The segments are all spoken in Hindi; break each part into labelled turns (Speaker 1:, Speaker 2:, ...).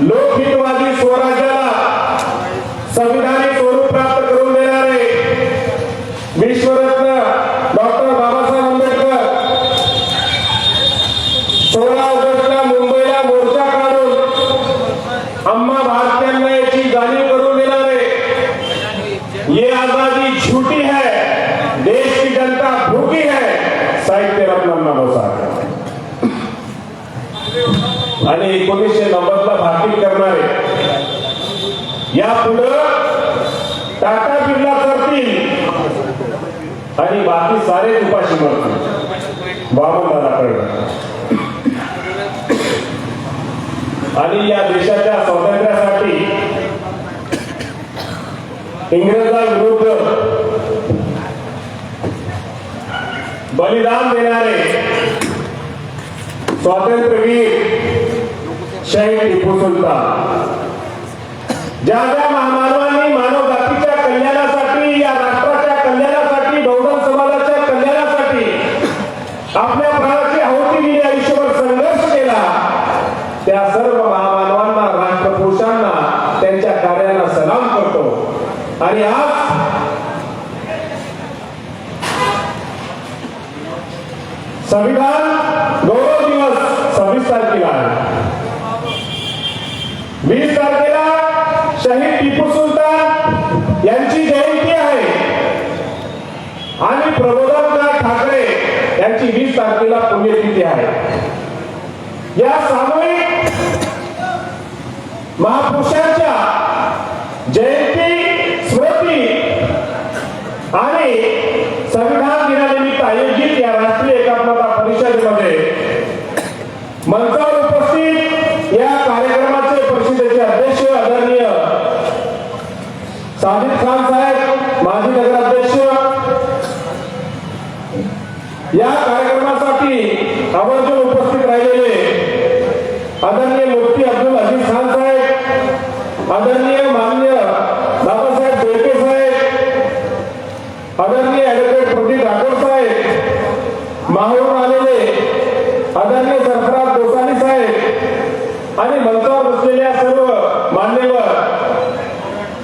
Speaker 1: लोकहितवादी स्वराज्याला संविधानिक स्वरूप प्राप्त करून देणारे विश्वरत्न डॉक्टर बाबासाहेब आंबेडकर 16 ऑगस्टला मुंबईला मोर्चा काढून अम्मा भारतीयांना याची जाणीव करून देणारे ये आजादी झूठी है, देश की जनता भूखी है, साहित्य रत्न अण्णाभाऊ आणि 1990 ला भाकीत करणारे यापुढे टाटा बिर्ला करतील आणि बाकी सारे उपाशी मरतील बाबा कळलं. आणि या देशाच्या स्वातंत्र्यासाठी इंग्रजांविरुद्ध बलिदान देणारे स्वातंत्र्यवीर शहीद टिपू सुलतान ज्या ज्या महामानवांनी मानव जातीच्या कल्याणासाठी, या राष्ट्राच्या कल्याणासाठी, बहुजन समाजाच्या कल्याणासाठी आपल्या प्राणाची आहुती दिली, आयुष्यभर संघर्ष केला, त्या सर्व महामानवांना, राष्ट्रपुरुषांना त्यांच्या कार्याला सलाम करतो. आणि आज संविधान गौरव दिवस 26 तारखेला आहे. 20 तारखेला शहीद टिपू सुलतान यांची जयंती आहे आणि प्रबोधनकार ठाकरे यांची 20 तारखेला पुण्यतिथी आहे. या सामूहिक महापुरुषांच्या जयंती, स्मृती आणि संविधान दिनानिमित्त आयोजित या राष्ट्रीय एकात्मता परिषदेमध्ये मंचावर उपस्थित या कार्यक्रमाचे परिषदेचे अध्यक्ष आदरणीय साजिद खान साहेब, माजी नगराध्यक्ष, या कार्यक्रमासाठी आवर्जून उपस्थित राहिलेले आदरणीय मुफ्ती अब्दुल अजीज खान साहेब, आदरणीय मान्य बाबासाहेब बेळके साहेब, आदरणीय ॲडव्होकेट प्रदीप राठोड साहेब, माहूरून आलेले आदरणीय सरफराज दोसानी साहेब आणि मंचावर बसलेल्या सर्व मान्यवर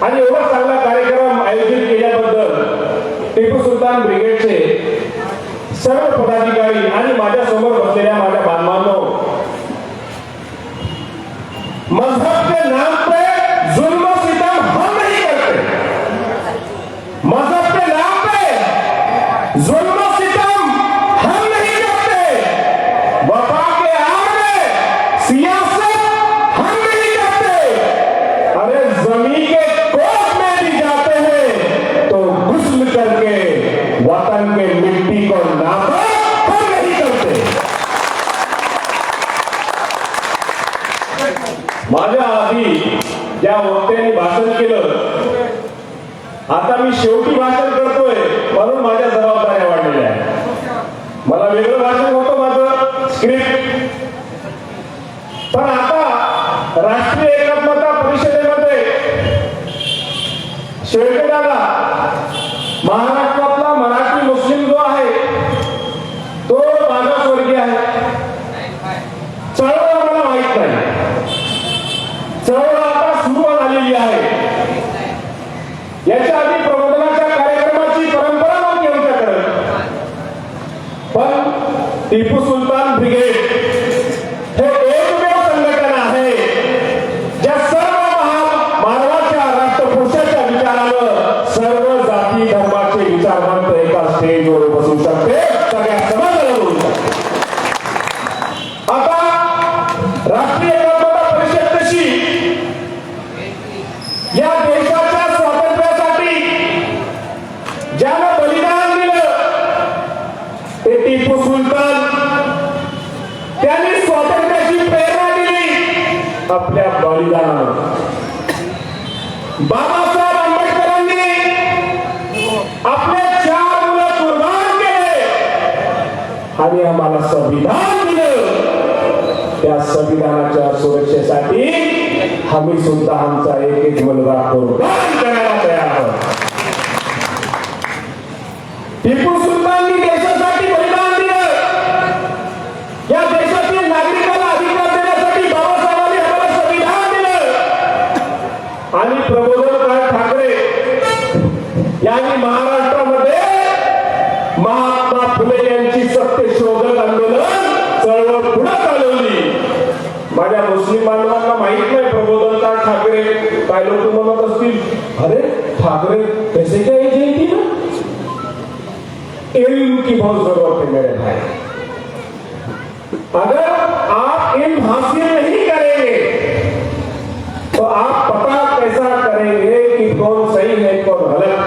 Speaker 1: आणि एवढा चांगला कार्यक्रम आयोजित केल्याबद्दल टिपू सुलतान ब्रिगेडचे सर्व पदाधिकारी आणि माझ्या समोर बसलेल्या माझ्या बांधवांनो, मजहब के नाम पे जुल्म सितम हम नहीं करते. मजहब के नाम पे जुल्म सितम हम नहीं करते. वफा के आड़ में सियासत हम नहीं करते. अरे जमीन के कोर्ट में भी जाते हैं तो गुस्ल करके वतन के मिट्टी को नापा हम नहीं करते. माझ्या आधी ज्या वक्त्यांनी भाषण केलं, आता मी शेवटी भाषण करतोय म्हणून माझ्या जबाबदाऱ्या वाढलेल्या आहेत. मला वेगळं भाषण होतं माझं स्क्रिप्ट, पण आता राष्ट्रीय एकात्मता परिषदेमध्ये शेळकेदादा महाराष्ट्रातला मराठी मुस्लिम जो आहे तो मागासवर्गीय आहे. चळवळ मला माहित नाही, चळवळ आता सुरू झालेली आहे. याच्या आधी प्रबोधनाच्या कार्यक्रमाची परंपरा नव्हती आमच्याकडे, पण टिपू सुलतान ब्रिगेड हे एकमेव संघटना आहे ज्या सर्व मानवाच्या, राष्ट्रपुरुषाच्या विचारानं सर्व जाती धर्माचे विचारवंत एका स्टेजवर बसू शकते, सगळ्या समाजाला बोलू शकते. आता राष्ट्रीय एकात्मता परिषद कशी या देशाच्या स्वातंत्र्यासाठी ज्यानं बलिदान दिलं ते टिपू सुलतान, त्यांनी स्वातंत्र्याची प्रेरणा दिली आपल्या बलिदानानं. बाबासाहेब आंबेडकरांनी आपले 4 मुलं कुर्बान केले आणि आम्हाला संविधान दिलं. त्या संविधानाच्या सुरक्षेसाठी आम्ही सुद्धा आमचा एक मुलगा कुर्बान करायला तयार आहोत. टिपू सुलताननी देशासाठी बलिदान दिलं. या देशातील नागरिकांना अधिकार देण्यासाठी बाबासाहेबांनी आम्हाला संविधान दिलं. माझ्या मुस्लिम बांधवांना माहित नाही प्रबोधनकार ठाकरे काय लोक म्हणत असतील, अरे ठाकरे कैसे क्या जयंती ना, इल्म की बहुत जरूरत है मेरे भाई। अगर आप इल्म हासिल नहीं करेंगे तो आप पता कैसा करेंगे कि कौन सही है कौन गलत।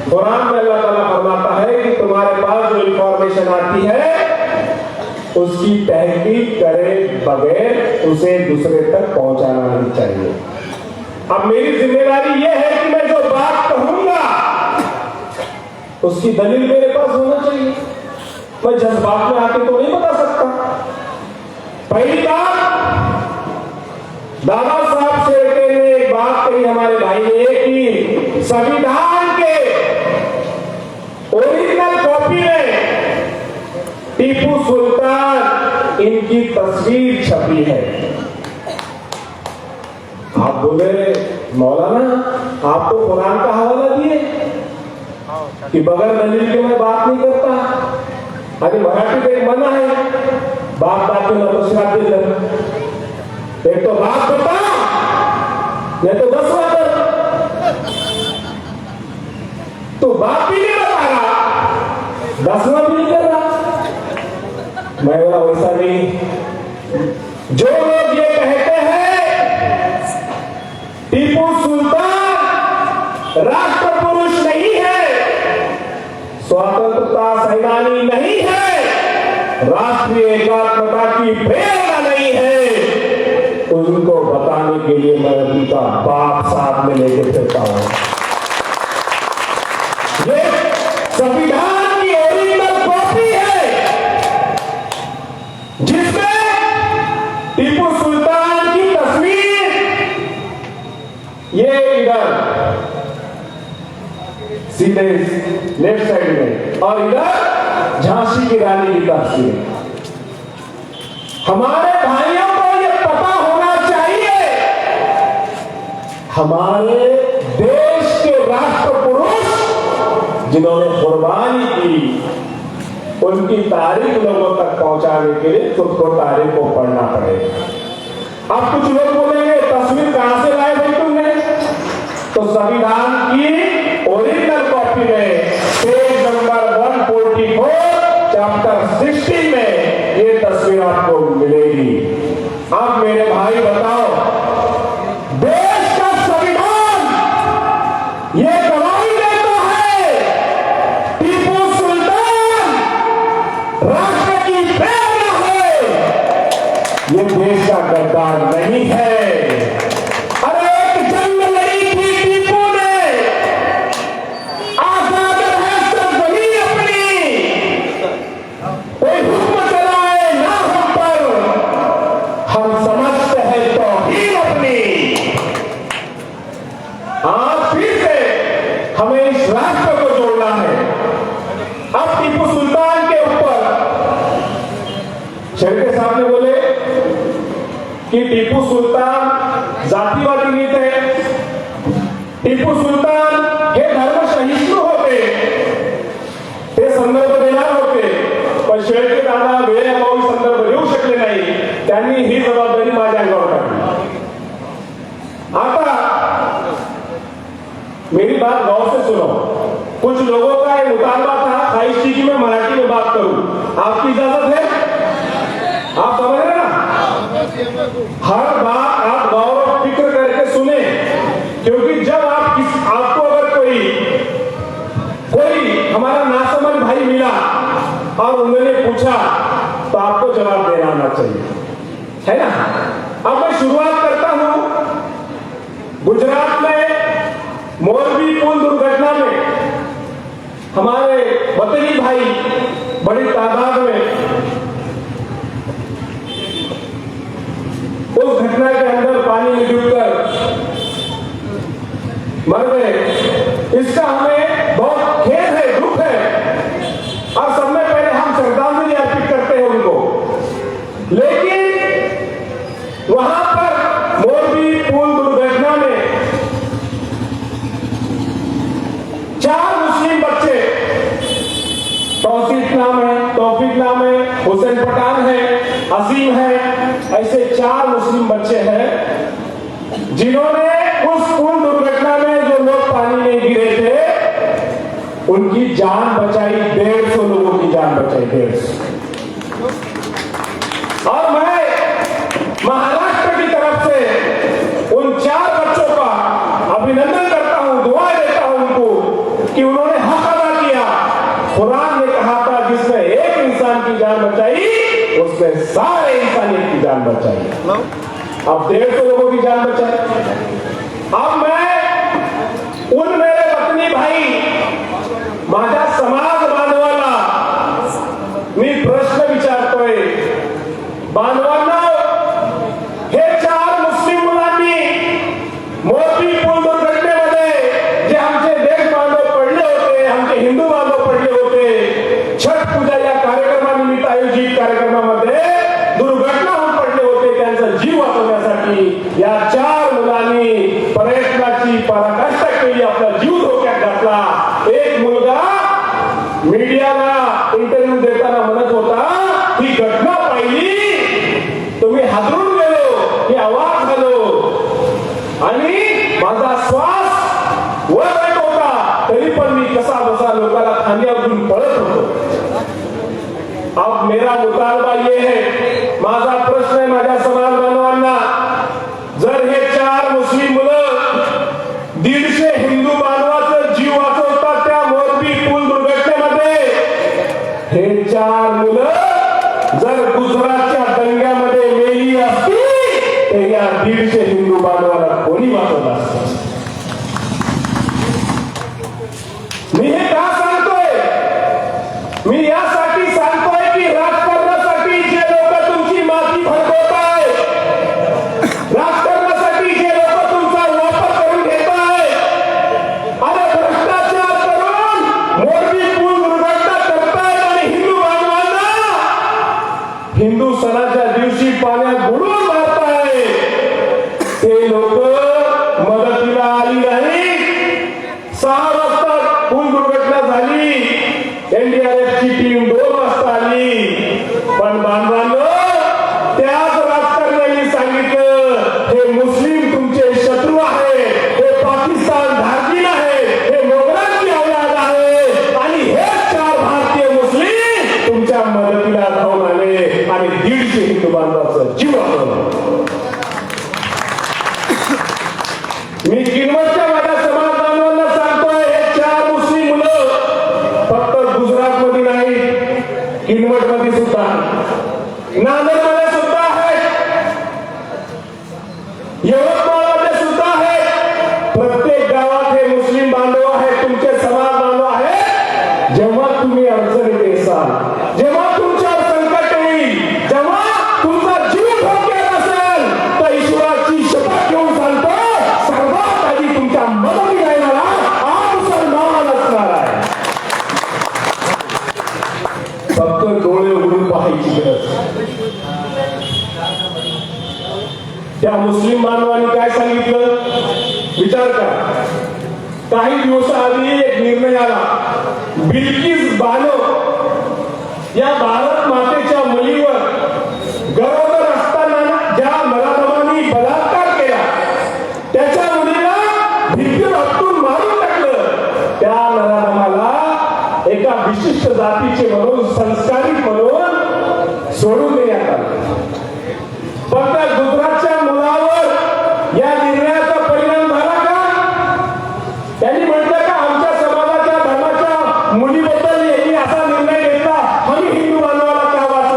Speaker 1: कुरान में अल्लाह ताला फरमाता है कि तुम्हारे पास जो इंफॉर्मेशन आती है उसकी तहकीक करे बगैर उसे दूसरे तक पहुंचाना नहीं चाहिए। अब मेरी जिम्मेदारी यह है कि मैं जो बात कहूंगा उसकी दलील मेरे पास होना चाहिए। मैं जज्बात में आके तो नहीं बता सकता। पहली बात, दादा साहब शेरके ने एक बात कही हमारे भाई ने कि संविधान के ओरिजिनल कॉपी में टीपू सुल्तान इनकी तस्वीर छपी है। आप बोले मौलाना आप तो कुरान का हवाला दिए कि बगैर दलील के मैं बात नहीं करता। अरे मराठी में एक मना है, बाप दाते नमस्कार दे, एक तो बात बता नहीं तो बस कर। तो बाप भी नहीं बता रहा, 10वां भी नहीं कर रहा। मैं बोला वैसा नहीं। जो लोग ये कहते हैं टीपू सुल्तान राष्ट्र पुरुष नहीं है, स्वतंत्रता सेनानी नहीं है, राष्ट्रीय एकात्मता की प्रेरणा नहीं है, उनको बताने के लिए मैं उनका बाप साथ में लेके फिरता हूं। ये संविधान की ओरिजिनल कॉपी है जिसमें टीपू सुल्तान की तस्वीर ये इधर सीधे लेफ्ट साइड में और इधर झांसी की रानी की तस्वीर। हमारे भाइयों को ये पता होना चाहिए, हमारे देश के राष्ट्र पुरुष जिन्होंने कुर्बानी की उनकी तारीख लोगों तक पहुंचाने के लिए खुद को तारीख को पढ़ना पड़ेगा। अब कुछ लोग बोलेंगे तस्वीर कहां से लाए भाई तुमने, तो संविधान की ओरिजिनल कॉपी में पेज नंबर 144 चैप्टर 60 में ये तस्वीर आपको मिलेगी। अब मेरे भाई बताओ, देश का संविधान ये गवाही देता है टीपू सुल्तान राष्ट्र की प्रेरणा है, ये देश का गद्दार नहीं है। अरे एक जंग लड़ी थी टीपू ने, आजाद है सरजमी अपनी, कोई हुक्म चलाए ना हम पर, हम समझते हैं तौहीद अपनी। आज फिर से हमें इस राष्ट्र को जोड़ना है। अब टीपू सुल्तान के ऊपर शेरके साहब ने बोले कि टीपू सुल्तान जातीवादी नहीं थे, टीपू सुल्तान हे धर्म सहिष्णु होते, ते संदर्भ देणार होते, पण शेळके दादा वेळेअभावी संदर्भ देऊ शकले नाही, त्यांनी ही जबाबदारी माझ्या अंगावर टाकली। आता मेरी बात गौर से सुनो। कुछ लोगों का एक मुतालबा था ख्वाहिश थी कि मैं मराठी में बात करूं, आपकी इजाजत है? आप समझ रहे ना? हर बात आप गौर और फिक्र करके सुने, क्योंकि जब आपको अगर कोई हमारा नासमझ भाई मिला और उन्होंने पूछा तो आपको जवाब देना आना चाहिए, है ना? अब मैं शुरुआत करता हूं। गुजरात में मोरबी पुल दुर्घटना में हमारे वतनी भाई बड़ी तादाद में उस घटना के अंदर पानी में डूबकर मर गए। इसका हमें बहुत खेद है, दुख है, और सब में पहले हम श्रद्धांजलि अर्पित करते हैं उनको। लेकिन वहां पर मोरबी पुल दुर्घटना में 4 मुस्लिम बच्चे, तौफीक नाम है, हुसैन पठान है, अजीम है, ऐसे 4 4 मुस्लिम बच्चे हैं जिन्होंने उस पुल दुर्घटना में जो लोग पानी में गिरे थे उनकी जान बचाई, 150 लोगों की जान बचाई, 150। और मैं महाराष्ट्र की तरफ से उन 4 बच्चों का अभिनंदन करता हूं, दुआ देता हूं उनको कि उन्होंने हक अदा किया। कुरान ने कहा था जिसने एक इंसान की जान बचाई उसने सारे इंसानियत की जान बचाई। अब 150 लोगों की जान बचाई। अब मैं उन मेरे वतनी भाई माझ्या समाज बांधवाला मी प्रश्न विचारतोय, बांधवांना हे 4 मुस्लिम मुलांनी मोठी पूल दुर्घटनेमध्ये जे आमचे देश बांधव पडले होते, आमचे हिंदू बांधव पडले होते, छठ पूजा या कार्यक्रमानिमित्त आयोजित कार्यक्रमामध्ये दुर्घटना होऊन पडले होते, त्यांचा जीव वाचवण्यासाठी या 4 मुलांनी प्रयत्नाची पराकाष्ठा केली, आपला जीव धोक्यात घातला। एक मुलगा मीडियाला इंटरव्ह्यू देताना म्हणत होता ही घटना पाहिली तुम्ही हादरून गेलो, ही आवाज झालो आणि माझा श्वास वर येत होता, तरी पण मी कसा बसा लोकांना खांद्यावरून पळत होतो। अब मेरा मुतालबा ये है, माझा प्रश्न आहे माझ्या समाज बांधवांना, जर हे 4 मुस्लिम मुलं 150 हिंदू बांधवाचा जीव वाचवतात त्या मोरबी पूल दुर्घटनेमध्ये, हे 4 मुलं जर गुजरातच्या दंग्यामध्ये मेली असती तर या 150 हिंदू बांधवाला कोणी वाचवलं असतं? मी हे का सांगतोय? मी यासाठी सांगतोय की राजकारणासाठी जे लोक तुमची माती भरवताय, राजकारणासाठी जे लोक तुमचा वापर करून घेताय, अरे भ्रष्टाचार करून मोरबी पूल दुर्घटना करतायत आणि हिंदू बांधवांना हिंदू सणाच्या दिवशी पाण्यात बुडून मारताय, ते लोक मदतीला आली नाही। 6 वाजता पूल दुर्घटना झाली, एनडीआरएफची टीम 2 वाजता आली, पण बांधवांनो त्याच राजकारण्यांनी सांगितलं हे मुस्लिम तुमचे शत्रू आहे, हे पाकिस्तान धार्जिन आहे, हे मोगलांची औलाद आहे आणि हे 4 भारतीय मुस्लिम तुमच्या मदतीला धावून आले आणि 150 हिंदू बांधवांचा जीव वाचवला। मी किनवटच्या माझ्या समाज बांधवांना सांगतोय हे 4 मुस्लिम मुलं फक्त गुजरातमध्ये नाही, किनवटमध्ये सुद्धा, नांदेडमध्ये सुद्धा आहेत, यवतमाळमध्ये सुद्धा आहेत, प्रत्येक गावात हे मुस्लिम बांधव आहेत, तुमचे समाज बांधव आहेत। जेव्हा तुम्ही अडचणीत येसाल, जेव्हा तुमच्यावर संकट येईल, जेव्हा तुमचा जीव धोक्यात असेल तर ईश्वराची शपथ घेऊन सांगतो सर्वात आधी तुमच्या मदतीला येणारा हा मुसलमान असणार आहे। फक्त डोळे उघडून पाहायची गरज। त्या मुस्लिम बांधवांनी काय सांगितलं विचार करा। काही दिवसाआधी एक निर्णय आला, बिल्किस बानो या भारत मातेच्या मुलीवर गरोदर असताना ज्या नराधमांनी बलात्कार केला त्याच्या मुलीला भिंतीवर हत्तून मारून टाकलं, त्या नराधमाला एका विशिष्ट जातीचे म्हणून, संस्कारित म्हणून सोडून देण्यात आलं। पण त्या गुजरातच्या मुलावर या निर्णयाचा परिणाम झाला का? त्यांनी म्हटलं का आमच्या समाजाच्या धर्माच्या मुलीबद्दल यांनी असा निर्णय घेतला, आम्ही हिंदू बांधवाला का वाचवलं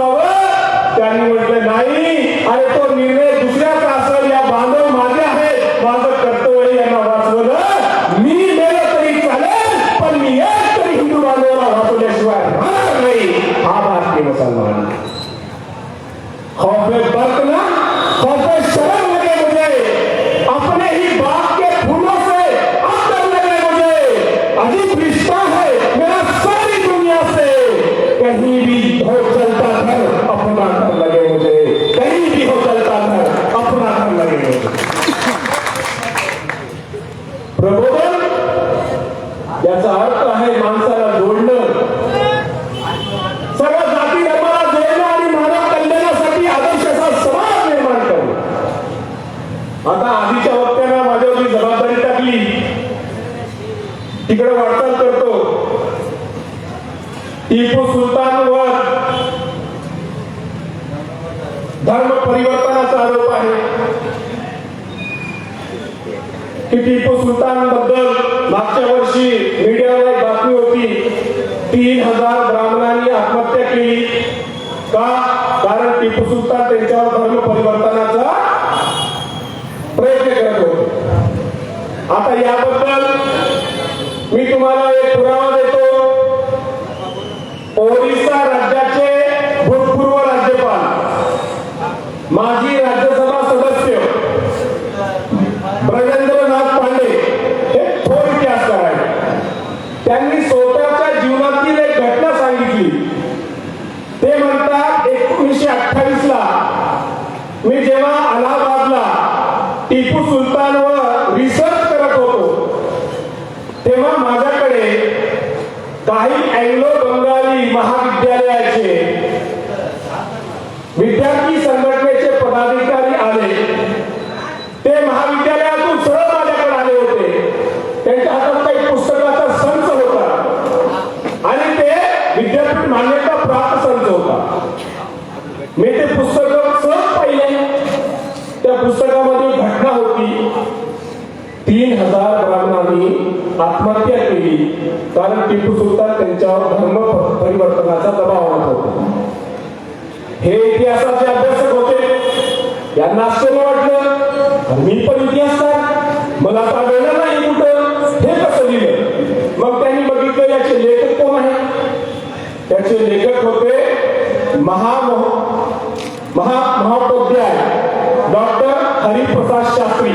Speaker 1: तिकडे वाटचाल करतो. टिपू सुलतानवर धर्म परिवर्तनाचा आरोप आहे की टिपू सुलतान बद्दल मागच्या वर्षी मीडियावर एक बातमी होती, 3000 ब्राह्मणांनी आत्महत्या केली. का? कारण टिपू सुलतान त्यांच्यावर धर्म परिवर्तनाचा प्रयत्न करत होते. आता याबद्दल मी तुम्हाला एक पुरावा देतो. ओडिशा राज्याचे भूतपूर्व राज्यपाल, माजी राज्यसभा सदस्य ब्रजेंद्रनाथ पांडे हे थोर इतिहासकार आहेत. त्यांनी स्वतःच्या जीवनातील एक घटना सांगितली. ते म्हणतात 1928 ला मी जेव्हा अलाहाबादला टिपू सुलतानवर रिसर्च करत होतो, तेव्हा माझ्याकडे काही अँग्लो बंगाली महाविद्यालयाचे विद्यार्थी संघटनेचे पदाधिकारी आले. ते महाविद्यालयातून सरळ माझ्याकडे आले होते. त्यांच्या हातात काही पुस्तकाचा संच होता आणि ते विद्यापीठ मान्यता प्राप्त संच होता. मी ते पुस्तक सहज पाहिले. त्या पुस्तकामध्ये घटना होती, 3000 ब्राह्मणांनी आत्महत्या केली कारण टिपू सुलतान त्यांच्यावर धर्म परिवर्तनाचा दबाव आणत होते. हे इतिहासाचे अभ्यासक होते. यांना आश्चर्य वाटलं, मी पण इतिहासकार, मला का वेळ नाही कुठं, हे कसं लिहिलं. मग त्यांनी बघितलं याचे लेखक कोण आहे. त्याचे लेखक होते महोपाध्याय डॉक्टर हरिप्रसाद शास्त्री.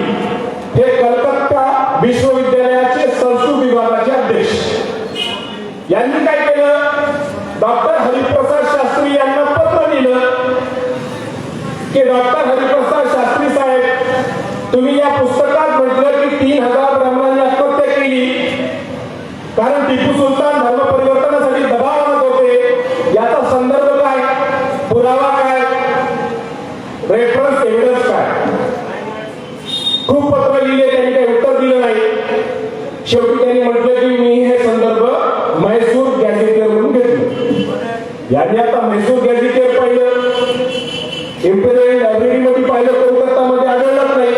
Speaker 1: हे कलकत्ता विश्वविद्यालयाचे संस्कृत विभागाचे अध्यक्ष. यांनी काय केलं, डॉक्टर हरिप्रसाद शास्त्री यांना पत्र लिहिलं की डॉक्टर हरिप्रसाद शास्त्री साहेब, तुम्ही या पुस्तकात म्हटलं की 3000 ब्राह्मणांनी आत्महत्या केली कारण टिपू सुलतान धर्म परिवर्तनासाठी दबाव आणत होते. याचा संदर्भ काय, पुरावा काय, रेफरन्स एव्हिडन्स काय. खूप पत्र लिहिले, त्यांनी काही उत्तर दिलं नाही. शेवटी त्यांनी म्हटलं की मी हे संदर्भ म्हैसूर गॅझेटियर म्हणून घेतलं. यांनी आता म्हैसूर गॅझेटियर पाहिलं, इम्पेरियल लायब्ररीमध्ये पाहिलं, कोलकातामध्ये आढळलं नाही.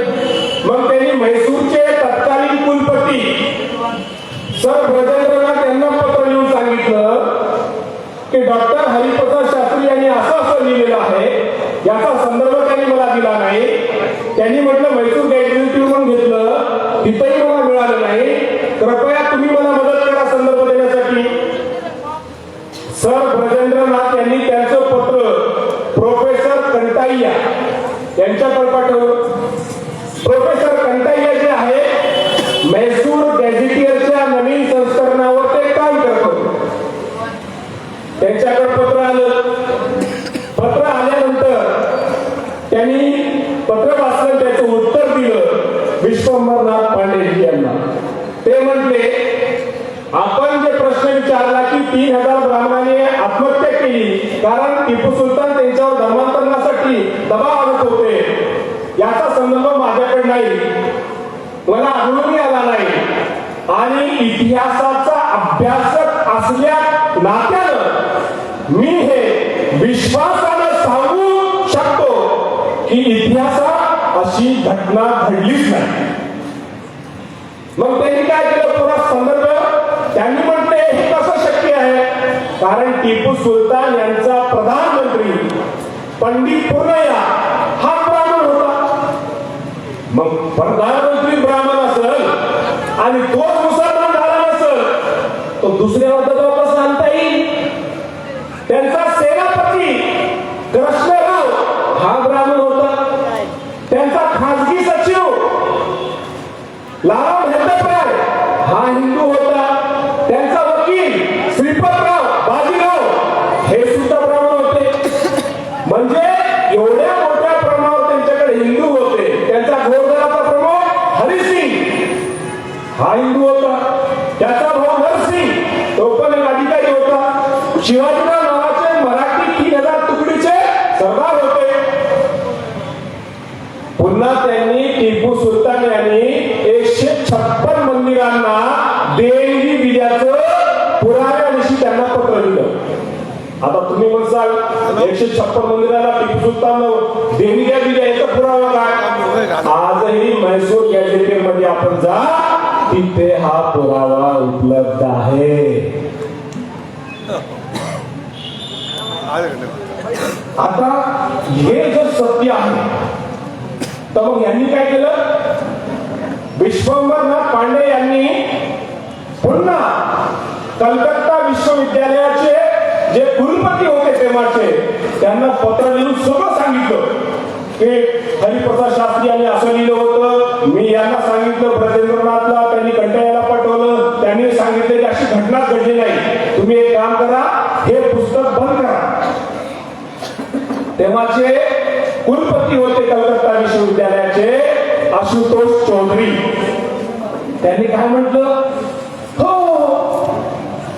Speaker 1: मग त्यांनी म्हैसूरचे तत्कालीन कुलपती सर ब्रजेंद्रनाथ यांना पत्र लिहून सांगितलं की डॉक्टर हरिप्रसाद शास्त्री यांनी असं लिहिलेलं आहे, याचा संदर्भ त्यांनी मला दिला नाही. त्यांनी म्हटलं म्हैसूर गॅझेटियर म्हणून घेतलं, तिथंही मला मिळालं नाही, कृपया तुम्ही मला मदत करा संदर्भ देण्यासाठी. सर ब्रजेंद्रनाथ यांनी त्यांचं पत्र प्रोफेसर कंटाईया यांच्याकडे पाठवलं. प्रोफेसर कंटाईया जे आहे म्हैसूर गॅझेटियरच्या नवीन संस्करणावर ते काम करत होते. त्यांच्याकडे पत्र आलं. पत्र आल्यानंतर त्यांनी पत्र वाचलं, त्याचं उत्तर दिलं विश्वंभरनाथ पांडे यांना. ते म्हटले, आपण जे प्रश्न विचारला की 3000 ब्राह्मणांनी आत्महत्या केली कारण टिपू सुलतान त्यांच्यावर धर्मांतरणासाठी दबाव आणत होते, याचा संदर्भ माझ्याकडे नाही, मला आढळून आला नाही. आणि इतिहासाचा अभ्यासक असल्या नात्यानं मी हे विश्वासानं सांगू शकतो की इतिहासात अशी घटना घडलीच नाही. मग त्यांनी काय केलं, पुरा संदर्भ त्यांनी म्हटले हे कसं शक्य आहे, कारण टिपू सुलतान यांचा प्रधानमंत्री पंडित पूर्णया हा ब्राह्मण होता. मग प्रधानमंत्री ब्राह्मण असेल आणि तोच मुसलमान झाला नसेल, तो दुसऱ्यावर दबाव कसा आणता येईल. त्यांचा सेनापती कृष्णराव हा ब्राह्मण होता. त्यांचा खासगी सचिव लाला मेहताप्राय हा हिंदू होता. त्यांचा वकील श्रीपतराव बाजीराव हे सुद्धा ब्राह्मण होते. म्हणजे एवढ्या मोठ्या प्रमाणावर त्यांच्याकडे हिंदू होते. त्यांचा घोडदळाचा प्रमुख हरिसिंग हा हिंदू होता. त्याचा भाऊ नरसिंग तो पण एक अधिकारी होता. शिवाजीराव नावाचे मराठी 3000 तुकडीचे सरदार होते. पुन्हा त्यांनी टिपू सुलतान यांनी 156 मंदिरांना देणगी आता तुम्ही म्हणसाल 156 मंदिराला टिपू सुलतान देणग्या दिल्या, याचा पुरावा काय? आजही म्हैसूर गॅजेटियर मध्ये आपण जा, तिथे हा पुरावा उपलब्ध आहे. आता हे जर सत्य आहे तर मग यांनी काय केलं? विश्वंभरनाथ पांडे यांनी पुन्हा कलकत्ता विश्वविद्यालयाचे जे कुलपती होते तेव्हाचे, त्यांना पत्र लिहून सगळं सांगितलं की हरिप्रसाद शास्त्री यांनी असं लिहिलं होतं, मी यांना सांगितलं, ब्रजेंद्रनाथला त्यांनी कंटाळ्याला पाठवलं, त्यांनी सांगितलं की अशी घटनाच घडली नाही, तुम्ही एक काम करा, हे पुस्तक बंद करा. तेव्हाचे कुलपती होते कलकत्ता विश्वविद्यालयाचे आशुतोष चौधरी, त्यांनी काय म्हटलं, हो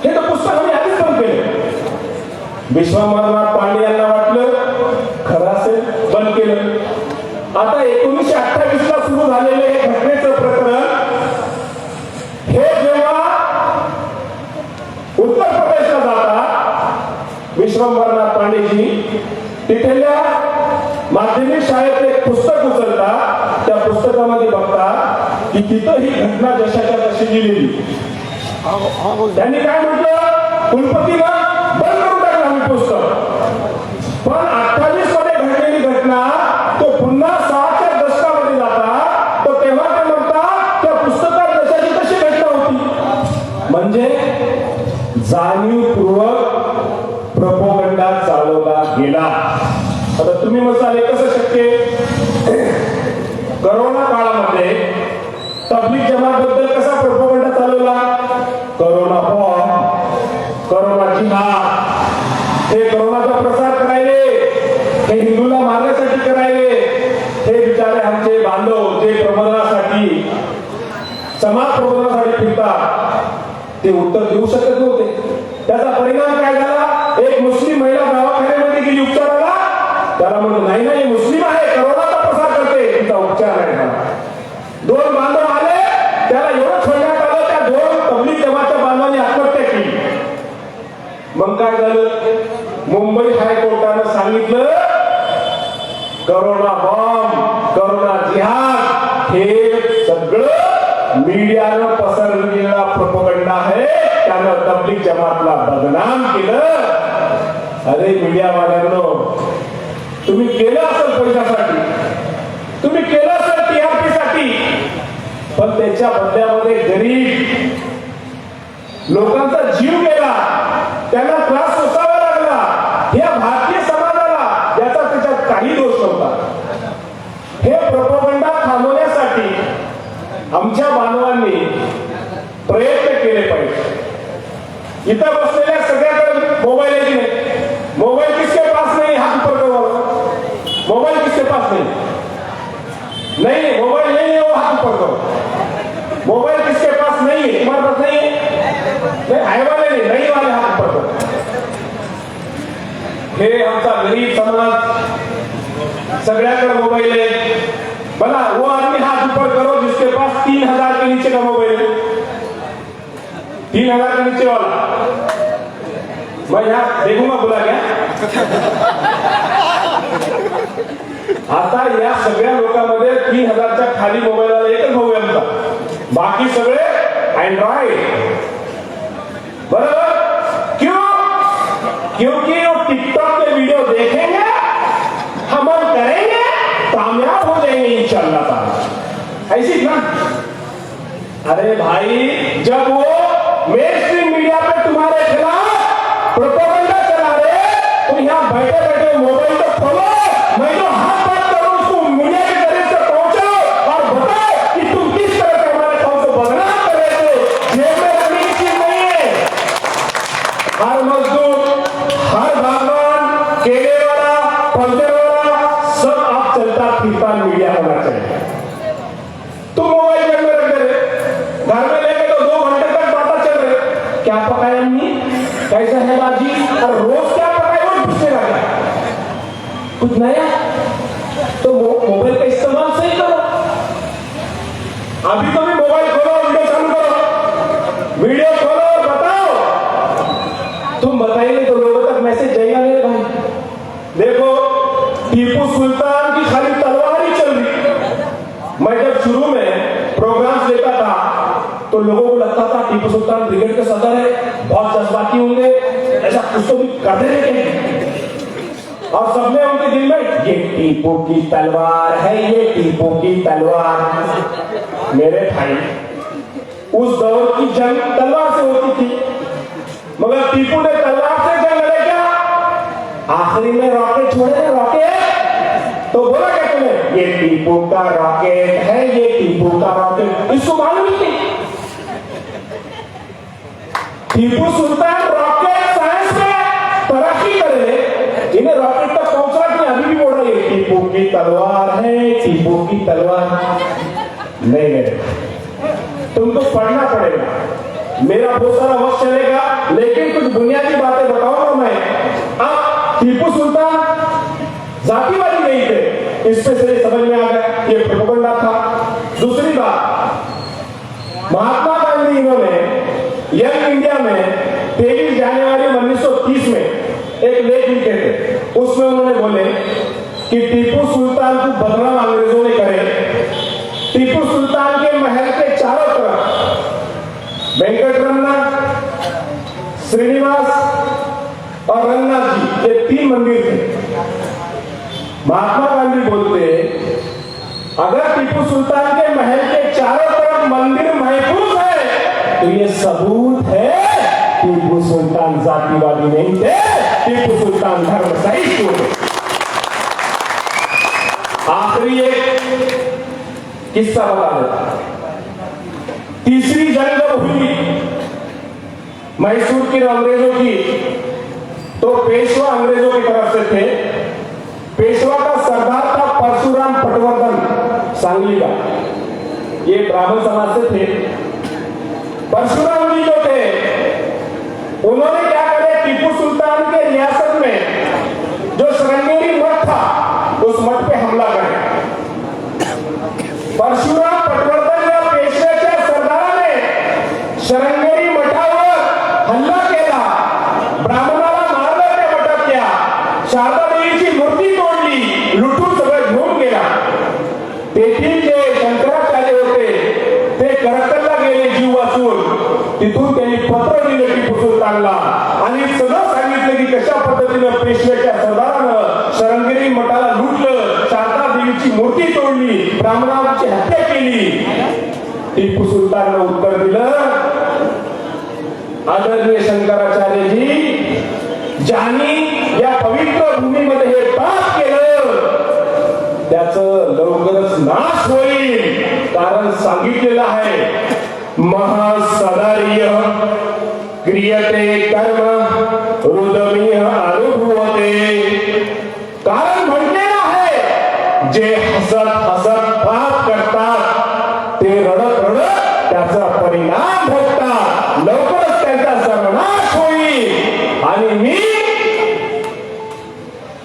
Speaker 1: हे तर पुस्तक आम्ही आधीच बंद केलं. विश्वंभरनाथ पांडे यांना वाटलं खरं असेल, बंद केलं. आता 1928 ला सुरू झालेले हे घटनेचं प्रकरण हे जेव्हा उत्तर प्रदेशला जातात विश्वंभरनाथ पांडेजी, तिथल्या माध्यमिक शाळेत एक पुस्तक उचलतात, त्या पुस्तकामध्ये बघतात की तिथं ही घटना जशाच्या तशी लिहिलेली. त्यांनी काय म्हटलं, कुलपतीला बंद करून टाकलं आम्ही पुस्तक. पण 28 मध्ये घडलेली घटना तो पुन्हा 6च्या दशकामध्ये जातात, तर तेव्हा ते म्हणतात त्या पुस्तकात जशाची तशी घटना होती. म्हणजे जाणीवपूर्वक प्रोपोगंडा चालवला गेला. आता तुम्ही म्हणाल हे कसं शक्य? करोना काळामध्ये तबलीग जमात बद्दल कसा प्रोपोगंडा चालवला? करोना बॉम्ब, करोना जिहाद, हे करोनाचा प्रसार करायले, हे हिंदूला मारण्यासाठी करायले. हे बिचारे आमचे बांधव जे प्रबोधनासाठी, समाज प्रबोधनासाठी फिरतात, ते उत्तर देऊ शकत नव्हते. त्याचा परिणाम काय झाला? एक मुस्लिम महिला दवाखान्यामध्ये गेली उपचाराला, त्याला म्हणतो नाही नाही मुस्लिम आहे, करोनाचा प्रसार करते, तिचा उपचार नाही झाला. 2 बांधव आले, त्याला एवढं सोडण्यात आलं, त्या 2 तबलीग जमातच्या बांधवांनी आत्महत्या केली. मग काय झालं? मुंबई हायकोर्टानं सांगितलं करोना बॉम्ब, करोना जिहाद हे सगळं मीडियानं पसरलेला प्रोपोगंडा आहे, त्यानं तबलीग जमातला बदनाम केलं. अरे मीडियावाल्यांनो, तुम्ही केलं असेल पैशासाठी, तुम्ही केलं असेल टीआरपी साठी, पण त्याच्या बदल्यामध्ये गरीब लोकांचा जीव गेला, त्यांना त्रास सोसावा लागला, या भारतीय समाजाला, याचा त्याच्यात काही दोष नव्हता. हे प्रोपोगंडा थांबवण्यासाठी आमच्या बांधवांनी प्रयत्न केले पाहिजे. इथं बसलेल्या सगळ्याकडे मोबाईल आहे की नाही? मोबाईल किसके पास नहीं? हाथ ऊपर करो. मोबाईल किसके पास नहीं? नहीं, मोबाईल नहीं है, वो हाथ ऊपर करो. मोबाईल किसके पास नहीं है? तुम्हारे पास नहीं है? नहीं, है वाले नहीं वाले हाथ ऊपर करो. हे आमचा गरीब समाज, सगळ्याकडे मोबाईल आहे. बोला वो आदमी हाथ ऊपर करो जिसके पास 3000 के नीचे का मोबाइल है. 3000 के नीचे वाला मैं यहाँ देखूंगा, बोला क्या? आता या सगळ्या लोकांमध्ये 3000च्या खाली मोबाईल वाला एकच भाऊ आहे आमचा, बाकी सगळे अँड्रॉइड. बरोबर? क्यों? क्योंकि वो टिकटॉक के वीडियो देखेंगे, अमल करेंगे, कामयाब हो जाएंगे इंशाअल्लाह ताला. ऐसी ना? अरे भाई, जब वो मेन स्ट्रीम मीडिया पे तुम्हारे खिलाफ प्रोपोगंडा चला रहे, तो यहाँ बैठे बैठे मोबाइल तो खोलो, मैं जो हाथ बात करूं उसको मीडिया के करीब से पहुंचो और बताओ कि तुम किस तरह से हमारे काम को बदनाम कर रहे थे. जेब में रखने की चीज नहीं है. हर मजदूर, हर बागवान, केले वाला, पंचर वाला, सब आप चलता फिरता मीडिया होना चाहिए. तुम मोबाइल घर में रख दे रहे, घर में लेके तो 2 घंटे तक बातें चल रहे, क्या पकाया हमने, कैसा है बाजी, और रोज क्या पकाया वो पूछने लगा. कुछ नया तो मोबाइल का इस्तेमाल सही करो. अभी तो भी मोबाइल खोलो, वीडियो चालू करो, वीडियो खोलो और बताओ. तुम बताएंगे तो लोगों तक मैसेज तो लोगों को लगता था टीपू सुल्तान ब्रिगेड के सदर है, बहुत जज्बाती होंगे, ऐसा कुछ तो भी कर देंगे। और सबने उनके दिल में ये टीपू की तलवार है, ये टीपू की तलवार। मेरे भाई, उस दौर की जंग तलवार से होती थी, मगर टीपू ने तलवार से जंग लड़े क्या? आखिरी में रॉकेट छोड़े, रॉकेट। तो बोला क्या तुम्हें? ये टीपू का रॉकेट है, ये टीपू का रॉकेट। इसको मालूम ही नहीं टीपू सुल्तान रॉकेट साइंस में तरक्की करे, इन्हें रॉकेट तक पहुंचा कि अभी भी बोल रही है टीपू की तलवार है, टीपू की तलवार। नहीं, तुमको पढ़ना पड़ेगा, मेरा बहुत सारा वक्त चलेगा, लेकिन कुछ बुनियादी बातें बताऊंगा मैं। अब टीपू सुल्तान जातिवादी नहीं थे, इससे से समझ में आ गया ये प्रोपेगेंडा था। दूसरी बात, महात्मा गांधी इन्होंने यंग इंडिया में 23 जनवरी 1930 में एक लेख लिखे थे। उसमें उन्होंने बोले कि टीपू सुल्तान को बदनाम अंग्रेजों ने करे। टीपू सुल्तान के महल के चारों तरफ वेंकटरमना, श्रीनिवास और रंगनाथ जी, ये 3 मंदिर थे। महात्मा गांधी बोलते अगर टीपू सुल्तान के महल के चारों तरफ मंदिर महफूज है तो ये सबूत है टीपू सुल्तान जातिवादी नहीं थे, टीपू सुल्तान धर्म सहिष्णु थे। आखिरी एक किस्सा बता देता। तीसरी जंग जब हुई मैसूर की अंग्रेजों की, तो पेशवा अंग्रेजों की तरफ से थे। पेशवा का सरदार था परशुराम पटवर्धन सांगली का, ये ब्राह्मण समाज से थे। परशुराम जी जो थे उन्होंने क्या करे, टीपू सुल्तान के रियासत में जो श्रृंगेरी मठ था उस मठ पे हमला करे। परशुराम पटवर्धन या पेशव्याच्या सरदाराने श्रृंगेरी मठावर हल्ला केला, ब्राह्मणाला मारलं त्या मठातल्या, शारदा देवीची मूर्ती तोडली, लुटून सगळं घेऊन गेला। तेथील जे शंकराचार्य होते ते करकलला गेले जीव वाचून, तिथून त्यांनी पत्र दिलं टीपू सुल्तानला आणि सगळं सांगितलं की कशा पद्धतीनं पेशव्याच्या सरदारानं श्रृंगेरी मठाला लुटलं, शारदा देवीची मूर्ती तोडली, ब्राह्मणाची हत्या केली। टीपू सुल्ताननं उत्तर दिलं, आदरणीय शंकराचार्य जी, ज्यांनी या पवित्र भूमीमध्ये हे पाप केलं त्याचं लवकरच नाश होईल, कारण सांगितलेलं आहे महासदार्य क्रियते कर्म रुदमीय अनुभवते। कारण म्हटलेलं आहे जे हसत हसत पाप करतात ते रडत रडत त्याचा परिणाम भोगतात, लवकरच त्यांचा सर्वनाश होईल। आणि मी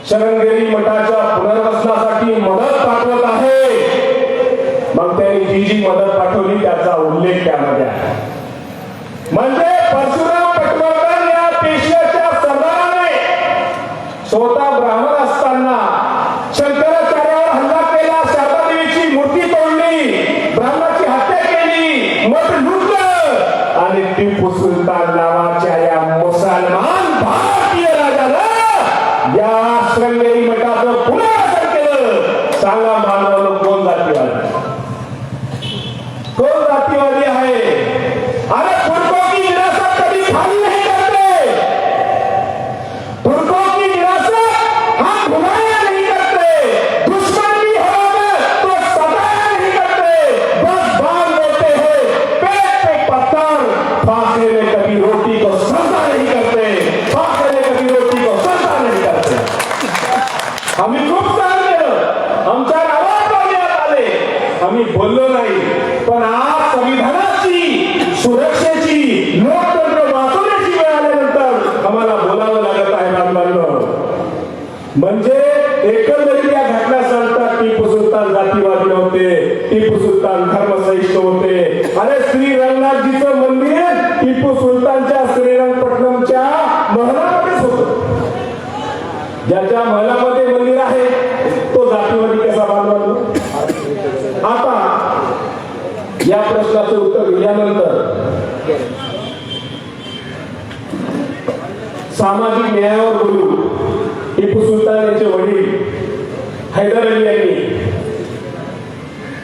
Speaker 1: श्रृंगेरी मठाच्या पुनर्वसनासाठी मदत पाठवत आहे। मग त्यांनी जी मदत पाठवली त्याचा उल्लेख त्यामध्ये आहे। म्हणजे परशुराम पटवर्धन या पेशव्याच्या सरदाराने स्वतः ब्राह्मण असताना शंकराचार्यावर हल्ला केला, शारदा देवीची मूर्ती तोडली, ब्राह्मणाची हत्या केली, मठ लुटलं आणि टीपू सुलतान नावाच्या या मुसलमान भारतीय राजाला या श्रृंगेरी मठाचं पुनर्वसन केलं। सांगा मानवाला कोण जातीवादी, कोण जातीवादी आहे? अरे तुर्कों की विरासत कभी खाली नहीं करते, तुर्कों की विरासत हम भुलाया नहीं करते, दुश्मन भी हो तो सताया नहीं करते, बस बांध देते हैं पेट पे पत्थर, फांसी में कभी रोटी को सस्ता नहीं करते, फांसी में कभी रोटी को सस्ता नहीं करते। आम्ही खूप सहन केलं, आमच्या नावात करण्यात आले, आम्ही बोललो नाही, पण आज संविधानाची, सुरक्षेची, लोकतंत्र वाचवण्याची वेळ आल्यानंतर आम्हाला बोलावं लागत आहे बांधवांनो। म्हणजे एकंदरीत या घटना सांगतात टीपू सुलतान जातीवादी नव्हते, टीपू सुलतान धर्मसहिष्णू होते। अरे श्री रंगनाथजीचं मंदिर टीपू सुलतानच्या श्रीरंगपट्टणमच्या महलामध्येच होतं। ज्याच्या महलामध्ये मंदिर आहे तो जातीवादी कसा बांधवानो? आता या प्रश्नाचं प्रश्नाचे उत्तर दिल्यानंतर सामाजिक न्यायावर बोलून टिपू सुलतान यांचे वडील हैदर अली यांनी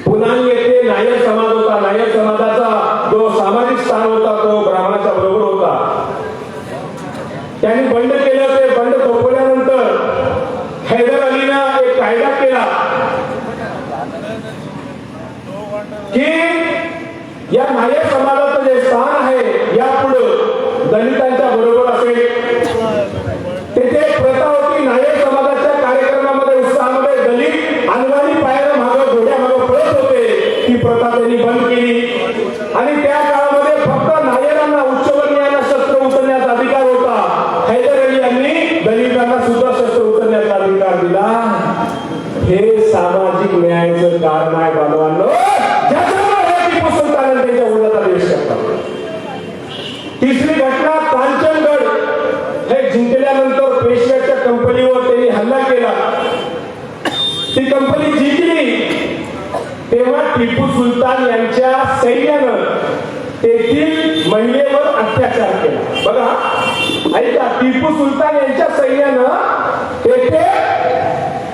Speaker 1: पुनानी येथे नायर समाज होता, नायर समाजाचा जो सामाजिक स्थान होता तो ब्राह्मणाच्या बरोबर होता. त्यांनी बंड केलं. ते बंड थोपवल्यानंतर हैदर अलीनं एक कायदा केला की या नायर समाजाचं जे स्थान आहे यापुढे दलितांच्या बरोबर असेल. तेथे एक प्रथा होती, नायर समाजाच्या कार्यक्रमामध्ये उत्साहामध्ये दलित अनवाणी पायाला मागं घोड्या मागं पळत होते. ती प्रथा त्यांनी बंद केली आणि त्या काळामध्ये फक्त नायरांना उच्चवर्णीयांना शस्त्र उचलण्याचा अधिकार होता. हैदर अली यांनी दलितांना सुद्धा शस्त्र उचलण्याचा अधिकार दिला. हे सामाजिक न्यायाचं कारण आहे बांधवांनो, ज्याच्यामुळे टिपू सुलतान त्यांच्या उन्नता देश करतात. तिसरी घटना कांचनगड हे जिंकल्यानंतर पेशव्याच्या कंपनीवर त्यांनी हल्ला केला. ती कंपनी जिंकली तेव्हा टिपू सुलतान यांच्या सैन्यानं तेथील महिलेवर अत्याचार केला. बघा ऐका, टिपू सुलतान यांच्या सैन्यानं तेथे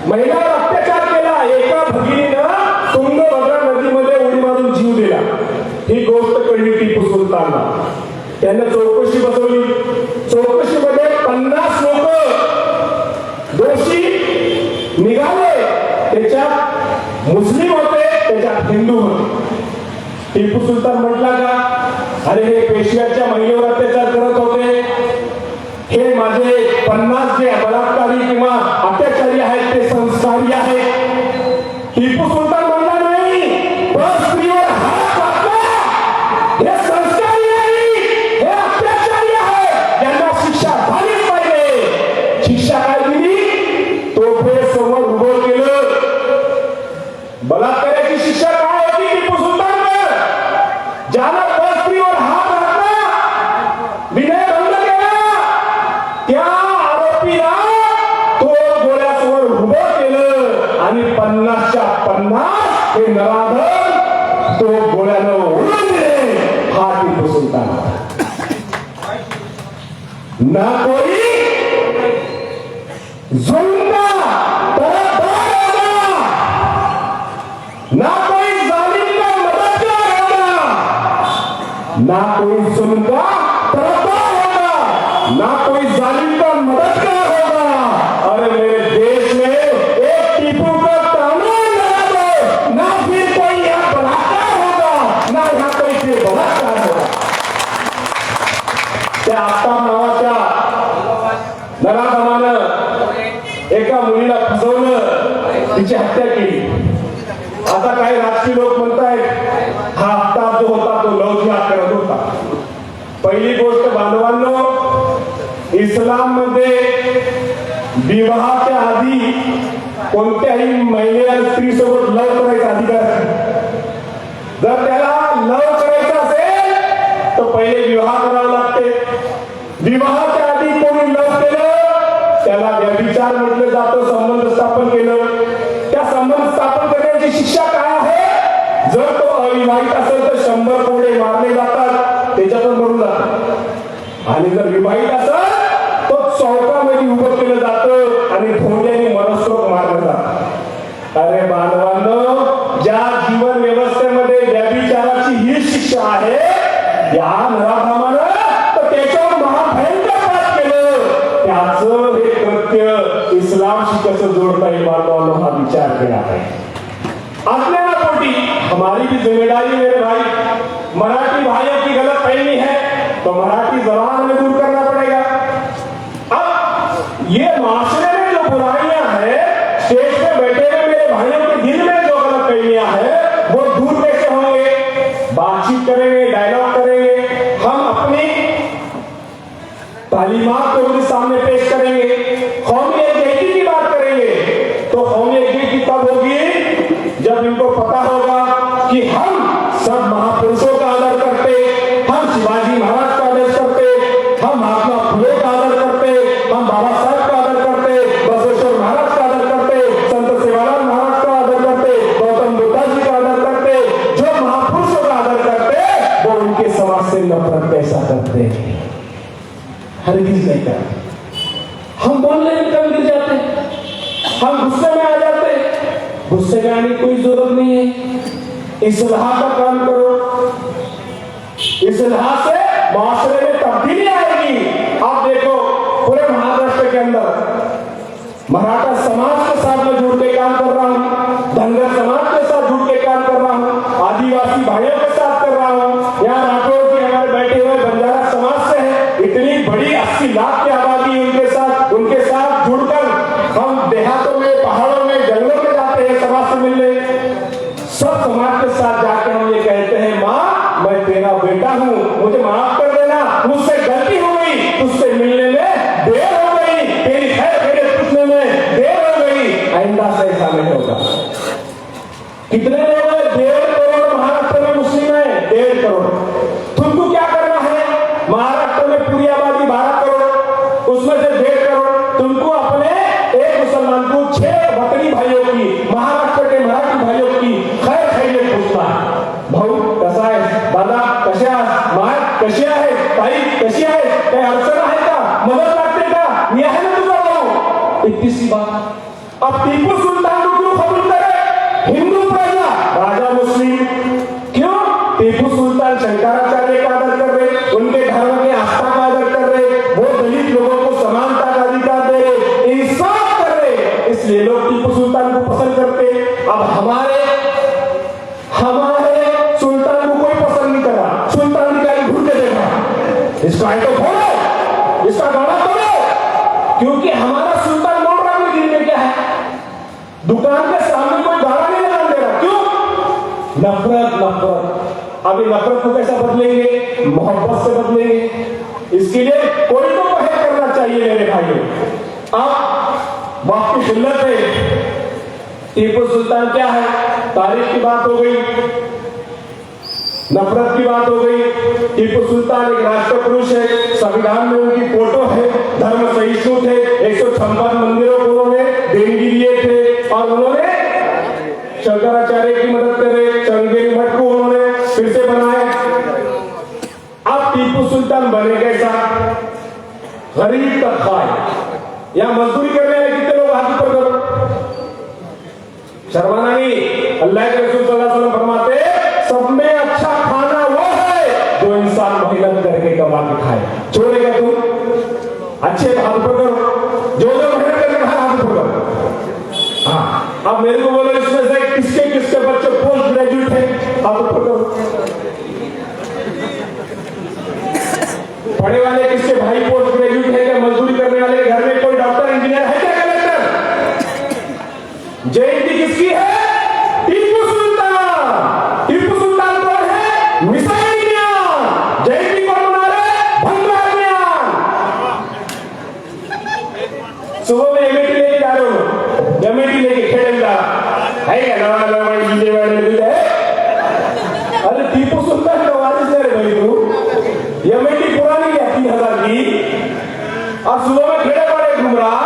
Speaker 1: महिलावर अत्याचार केला. एका भगिनीनं तुंगभद्रा नदीमध्ये उडी मारून जीव दिला. ही गोष्ट कळली टिपू सुलतानला. त्यांना चौकशी बसवली. चौकशीमध्ये 50 लोक दोषी निघाले. त्याच्यात मुस्लिम होते, त्याच्यात हिंदू होते. टिपू सुलतान म्हटला का अरे हे पेशव्याच्या महिलेवर अत्याचार करत होते, हे माझे 50 जे बलात्कारी किंवा अत्याचारी आहेत ते संस्कारी आहेत. टिपू सुलतान म्हणला नाही, स्त्रीवर हात टाकला हे संस्कारी नाही, हे अत्याचारी आहे, यांना शिक्षा झालीच पाहिजे. शिक्षा काय दिली? तोफेसमोर उभं केलं. बलात्काराची शिक्षा काय होती टिपू सुलतानवर? ज्याला स्त्रीवर हात टाकला, विनयभंग केला, त्या आरोपीला तो गोळ्यासमोर उभं केलं आणि 50च्या 50 हे नराधम तो गोळ्यानं उडून दिले. हा टिपू सुलतान ना कोई जुल्म का तरफदार होगा, ना कोई जालिम का मददगार होगा, ना कोई जुल्म का तरफदार होगा, ना कोई जालिम का मददगार होगा. अरे मेरे देश में एक टिपू का कानून लगा दो, ना फिर कोई यहाँ बलात्कार होगा, ना यहाँ कोई फिर बलात्कार होगा. त्या आफ्ताब नावाच्या नराधमानं एका मुलीला फसवलं, तिची हत्या केली. आता काही राजकीय लोक म्हणतायत हा आफ्ताब जो होता तो लव जिहाद करत होता. पहिली गोष्ट बांधवांनो, इस्लाम मध्ये विवाहाच्या आधी कोणत्याही महिलेला स्त्री सोबत लव करायचा अधिकार नाही. जर त्याला लव करायचं असेल तर पहिले विवाह करावा लागते. विवाहाच्या आधी कोणी लव केलं त्याला व्यभिचार म्हटलं जातं. संबंध स्थापन केलं, त्या संबंध स्थापन करण्याची शिक्षा काय आहे? जर तो अविवाहित असेल तर 100 कोडे मारले जातात, त्याच्यातून मरून जातात. आणि जर विवाहित असेल तो चौकामध्ये उभं केलं जातं आणि थोड्याने मनस्रोत मारलं जातं. अरे बांधवांनो, ज्या जीवन व्यवस्थेमध्ये व्यभिचाराची ही शिक्षा आहे, या नराधमानं तर त्याच्यावर महाभयंकर पाप केलं. त्याचं हे कृत्य इस्लामशी कसं जोड़ता है बांधवांनो, हा विचार केला है. आपल्याला पोटी हमारी भी जिम्मेदारी मेरे भाई, मराठी भाइयों की गलत फहमी है तो मराठी जबान में दूर करना पड़ेगा. अब ये माशरे में जो बुराइयां हैं, स्टेज पे बैठे हुए मेरे भाइयों के दिल में जो गलत फहमियां हैं वो दूर कैसे होंगे? बातचीत करेंगे, डायलॉग करेंगे, हम अपनी तालीमात को उनके सामने पेश करेंगे, कौमी एकजुटता की बात करेंगे. तो कौमी एकजुटता तब होगी जब इनको पता होगा कि हम सब महापुरुषों का आदर करते, हम शिवाजी महाराज का आदर करते, हम महात्मा फुले का आदर करते, हम बाबा साहब का आदर करते, बसवेश्वर महाराज का आदर करते, संत सेवालाल महाराज का आदर करते, गौतम बुद्ध जी का आदर करते. जो महापुरुषों का आदर करते इस्लाह का काम करो, इस्लाह से माशरे में तब्दीली आएगी। आप देखो पूरे महाराष्ट्र के अंदर मराठा समाज के साथ में जुड़ के काम कर रहा हूं, धनगर समाज के साथ जुड़ के काम कर रहा हूं, आदिवासी भाइयों के साथ कर रहा हूं, यहाँ राठौर के हमारे बैठे हुए बंजारा समाज से है, इतनी बड़ी 80 लाख की आबादी उनके साथ जुड़कर हम देहातों में, पहाड़ों में, जंगलों में जाते हैं समाज से मिलने। सब समाज के साथ जाकर हम ये कहते हैं, माँ मैं तेरा बेटा हूँ, मुझे माफ कर देना, मुझसे गलती हो गई, तुझसे मिलने में देर हो गई, तेरी खैर खैरियत पूछने में देर हो गई, आइंदा से ऐसा नहीं होगा। कितने लोग हैं? 1.5 करोड़ महाराष्ट्र में मुस्लिम है, 1.5 करोड़। तुमको क्या करना है? महाराष्ट्र में पूरी आबादी 12 करोड़, उसमें से 1.5 करोड़ तुमको अपने एक मुसलमान को 6 वतनी भाइयों की, महाराष्ट्र के मराठी भाइयों की खैर खैरियत पूछता है। भाऊ कसा आहे, दादा कसे आहात, माय कशी आहे, ताई कशी आहे, काही अडचण आहे का, मदत लागते का, मी आहे ना तुझा भाऊ। इतनी सी बात। अब टीपू सुल्तान को क्यों कबूल करे? हिंदू प्रजा, राजा मुस्लिम। क्यों? टीपू सुल्तान शंकराचार्य का आदर कर रहे, उनके धर्म के आस्था का आदर कर रहे, वो दलित लोगों को समानता का अधिकार दे रहे, इंसाफ कर रहे, इसलिए लोग टीपू सुल्तान को पसंद करते। अब हमारे सुल्तान को कोई पसंद नहीं कर रहा, सुल्तान निकाली घूर के देखा, इसका तो बोलो, इसका गाना करो, क्योंकि हमारा सुल्तान बोल रहा है दिल में क्या है, दुकान के सामने कोई गाना नहीं लगा दे रहा। क्यों? नफरत, नफरत। अभी नफरत को कैसा बदलेंगे? मोहब्बत से बदलेंगे। इसके लिए कोई तो पहल करना चाहिए मेरे भाइयों। अब वक्त की किल्लत है, टीपू सुल्तान क्या है, तारीख की बात हो गई, नफरत की बात हो गई। टीपू सुल्तान एक राष्ट्र पुरुष है, संविधान में उनकी फोटो है, धर्म सहिष्णु थे, 156 मंदिरों को उन्होंने देणगी दिए थे, और उन्होंने शंकराचार्य की मदद करे, चंगेरी मठ को उन्होंने फिर से बनाए। अब टीपू सुल्तान बने कैसा? गरीब का खाए। या मजदूरी करने वाले कितने लोग हाथ ऊपर करो, शर्माना नहीं। अल्लाह के रसूल सल्लल्लाहु अलैहि वसल्लम फरमाते, सब में अच्छा खाना वो है जो इंसान मेहनत करके कमा के खाए। छोड़ेगा तू? अच्छे हाथ ऊपर करो, जो मेहनत करके खाए हाथ ऊपर करो। हाँ, अब मेरे को बोलो इसमें से किसके किसके बच्चे पोस्ट ग्रेजुएट है, हाथ ऊपर करो। पढ़े वाले किसके भाई पोस्ट ग्रेजुएट है क्या? मजदूरी करने वाले घर में कोई डॉक्टर, इंजीनियर है क्या, कलेक्टर? जयंती किसकी है? टीपू सुल्तान। टीपू सुल्तान कौन है? मिसाइल ज्ञान। जयंती कौन मना रहे? भंगार ज्ञान। सुबह में एमएटी लेके जा रहे हो, एमएटी लेके खेलेगा है क्या? नवा अरे टीपू सुल्तान का वारिस है भाई तू। एमएटी पुरानी है 3000 की, और सुबह में खेड़े पड़े घूम रहा।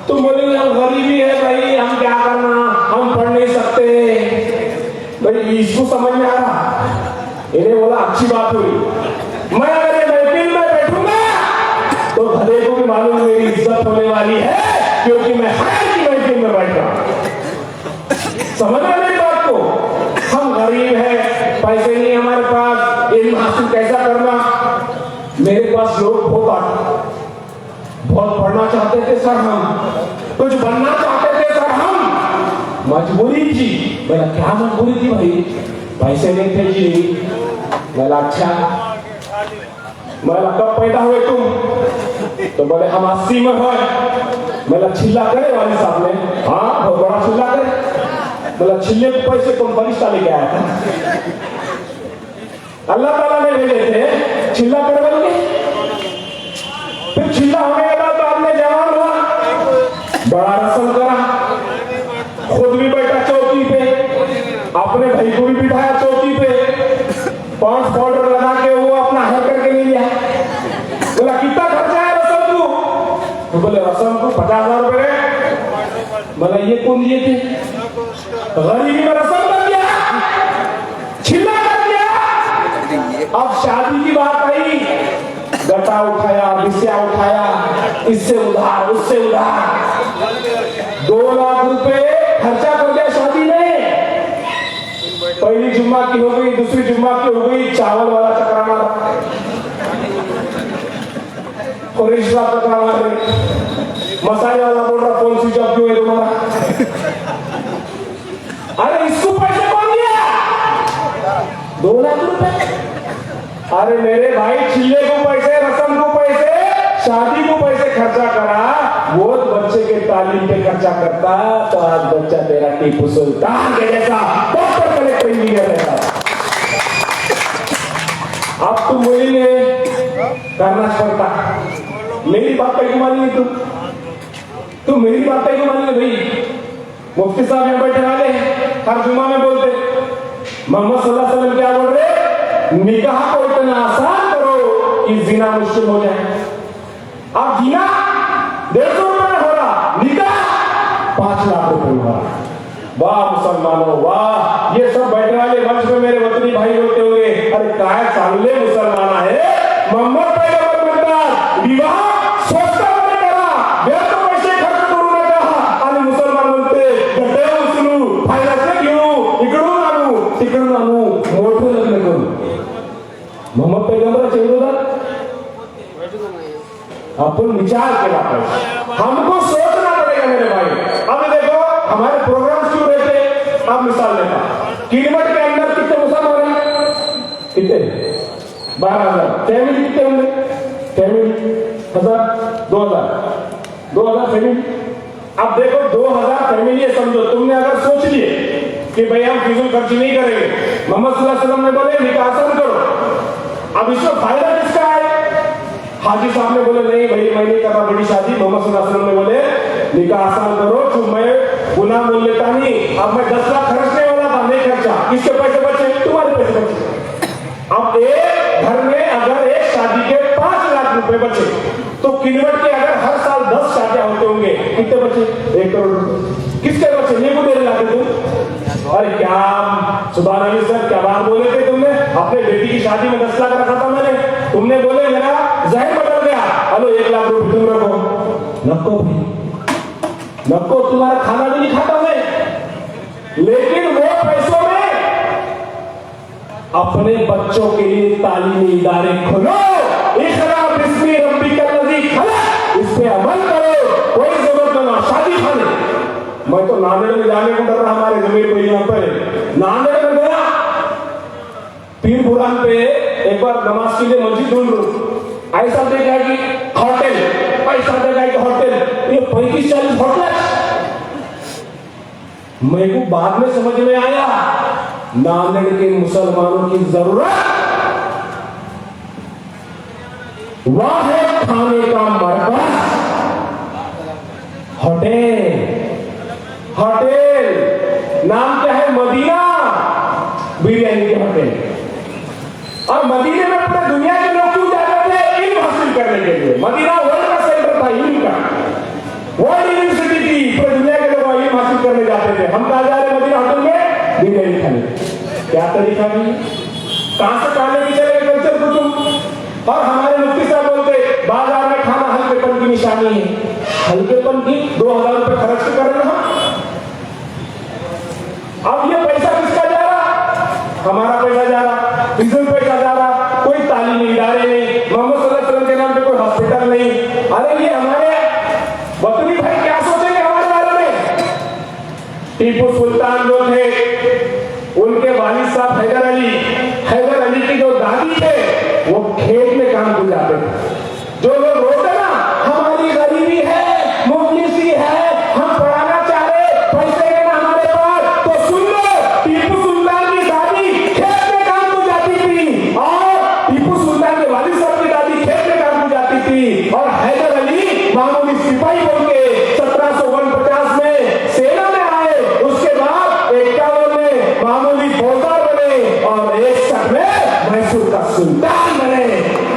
Speaker 1: तुम बोलेंगे हम गरीबी है भाई, हम क्या करना, हम पढ़ नहीं सकते भाई। इसको समझ में आ रहा, इन्हें बोला अच्छी बात हुई। मैं अगर ये महफिल में बैठूंगा तो भले को भी मालूम मेरी इज्जत होने वाली है, क्योंकि मैं खैर की महफिल में बैठ रहा हूं। समझ रहे मेरी बात को? हम गरीब है, पैसे नहीं हमारे पास, इल्म हासिल कैसा करना। मेरे पास लोग बहुत पढ़ना चाहते थे सर, हम कुछ बनना चाहते थे सर, हम मजबूरी थी। मेरा क्या मजबूरी थी भाई? पैसे नहीं थे जी। मेरा अच्छा, मेरा कब पैदा हुए तुम? तो बोले हम 80 में हो। मेरा छिल्ला करे वाली साहब ने, हाँ बहुत बड़ा छिल्ला करे। बोला छिल्ले के पैसे तुम बरिश्ता लेके आया था, अल्लाह ताला ने भेजे थे छिल्ला करने के। फिर छिल्ला होने के बाद आपने जवान हुआ, बड़ा रस्म करा, खुद भी बैठा चौकी पे, अपने भाई को भी बिठाया चौकी पे, 5 पाउडर लगा के वो अपना हल करके नहीं लिया। बोला कितना खर्चा है रस्म को? तो बोले रस्म को 50,000 रुपए। बोला ये कौन दिए थे? गरीबी में रस्म कर दिया, छिल्ला कर दिया। अब शादी की बात आई, गटा उठाया, बिस्या उठाया, इससे उधार उससे उधार, 2 लाख रुपए खर्चा कर दिया शादी में। जुम्मा की हो गई, दूसरी जुम्मा की हो गई, चावल वाला चक्रा मारा और रिश्ता चक्रा मार रहे, मसाले वाला बोल रहा फोन स्विच ऑफ क्यों है तुम्हारा? अरे इसको पैसे कौन दिया? 2 लाख रुपए। अरे मेरे भाई, चिल्ले को पैसे, रसम को पैसे, शादी को पैसे खर्चा करा, वो बच्चे के तालीम पे खर्चा करता तो आज बच्चा तेरा टीपू सुल्तान के जैसा डॉक्टर कलेक्टर इंजीनियर रहता। अब तुम बोलेंगे करना पड़ता। मेरी बात कहीं मानिए, तुम मेरी बात कहीं मानिए भाई। मुफ्ती साहब यहाँ बैठे वाले हर जुम्मा में बोलते मोहम्मद सल्लल्लाहु अलैहि वसल्लम क्या बोल रहे? निकाह को इतना आसान करो कि जिना मुश्किल हो जाए। अब जिना 150 रुपए में हो रहा, निकाह 5 लाख रुपए में हो रहा। वाह मुसलमानों वाह! ये सब बैठने वाले मंच में मेरे वतनी भाई बोलते होंगे, अरे काय साले मुसलमान है, मोहम्मद पैगंबर बनता विवाह सोचता मैंने करा, व्यर्थ पैसे खर्च करू नका आणि मुसलमान बोलते गड्डे उचलू, फायदा घेऊ, इकडून आणू तिकडून आणू, मोठं लग्न करू। मोहम्मद पैगंबराच्या विरोधात अपन विचार केला पाहिजे, हमको सोचना पड़ेगा मेरे भाई। अब देखो हमारे प्रोग्राम क्यों रहते, अब मिसाल लेता किलमट के अंदर कितने मुसलमान हैं? कितने? 12,000। फैमिली कितने होंगे? Family 1000, 2000 family. अब देखो 2000 फैमिली है, समझो तुमने अगर सोच लिए कि भाई हम फिजूल खर्ची नहीं करेंगे, मोहम्मद सल्लल्लाहु अलैहि वसल्लम ने बोले निकाह आसान करो, अब इसमें फायदा किसका है? हाजी साहब ने बोले नहीं भाई मैं नहीं कर रहा बड़ी शादी, मोहम्मद सल्लल्लाहु अलैहि वसल्लम ने बोले निकाह आसान करो, तो मैं गुनाह बोल लेता नहीं, अब मैं 10 लाख खर्चने वाला था, नहीं खर्चा, किसके पैसे बचे? तुम्हारे पैसे बचे। अब एक घर में अगर एक शादी के 5 लाख रुपए बचे तो किलवट के अगर हर साल 10 शादियां होते होंगे, कितने बचे? 1 करोड़ रुपए। किसके बचे? नहीं को देने लाते तुम? अरे क्या सुभान अल्लाह सर, क्या बात बोले थे तुमने? अपने बेटी की शादी में 10 लाख रखा था मैंने, तुमने बोले मेरा जहन बदल गया, हेलो 1 लाख रुपए तुम रखो। नको भाई नको, तुम्हारा खाना भी नहीं खाता मैं, लेकिन वो पैसों में अपने बच्चों के लिए तालीमी इदारे खोलो, इक़रा बिस्मि रब्बिकल्लज़ी खलक़, इस पे अमल करो, कोई जरूरत ना शादी खाने। मैं तो नांदेड़ में जाने को डर रहा, हमारे जमीन पे यहाँ पर नांदेड़ में गया, पीर बुरान पे एक बार नमाज के लिए मस्जिद ढूंढ लूं, ऐसा देखा कि होटल, ऐसा देखा कि होटल, ये 35-40 होटल। मेरे को बाद में समझ में आया नांदेड़ के मुसलमानों की जरूरत वह है खाने का मरकज, होटल। होटल नाम क्या है? मदीना बिरयानी के होटल। और मदीने में पूरे दुनिया के लोग क्यों जाते थे? इल्म हासिल करने के लिए। मदीना वर्ल्ड का सेंटर था, इल्म का, वर्ल्ड यूनिवर्सिटी थी, पूरे दुनिया के लोग इल्म हासिल करने जाते थे। हम कहा जा रहे मदीना होटल में बिरयानी खाने। क्या तरीका भी, कहां से खाने की चले कल्चर को तुम? और हमारे मुफ्ती साहब बोलते बाजार में खाना हल्केपन की निशानी है। हल्केपन की 2000 रुपए खर्च कर रहे हैं। अब ये पैसा किसका जा रहा? हमारा पैसा जा रहा, फिजूल पैसा जा रहा, कोई तालीमी इदारे नहीं, मोहम्मद सल्लल्लाहु अलैहि वसल्लम के नाम पे कोई हॉस्पिटल नहीं। अरे ये हमारे वतनी भाई क्या सोचेंगे हमारे बारे में? टीपू सुल्तान जो थे, उनके वालिद साहब हैदर अली की जो दादी थे, वो खेत में काम को जाते थे। जो लोग रोते ना हमारी गरीबी है, मुफलिसी है, हम पढ़ाना चाह रहे, पैसे के ना हमारे पास, तो सुन लो, टीपू सुल्तान की दादी खेत में काम को जाती थी, और टीपू सुल्तान के वालिद साहब की दादी खेत में काम को जाती थी, और हैदर अली मामूली सिपाही बन के 1749 में सेना में आए, उसके बाद 51 में मामूली फौजदार बने, और 61 में मैसूर का सुल्तान बने।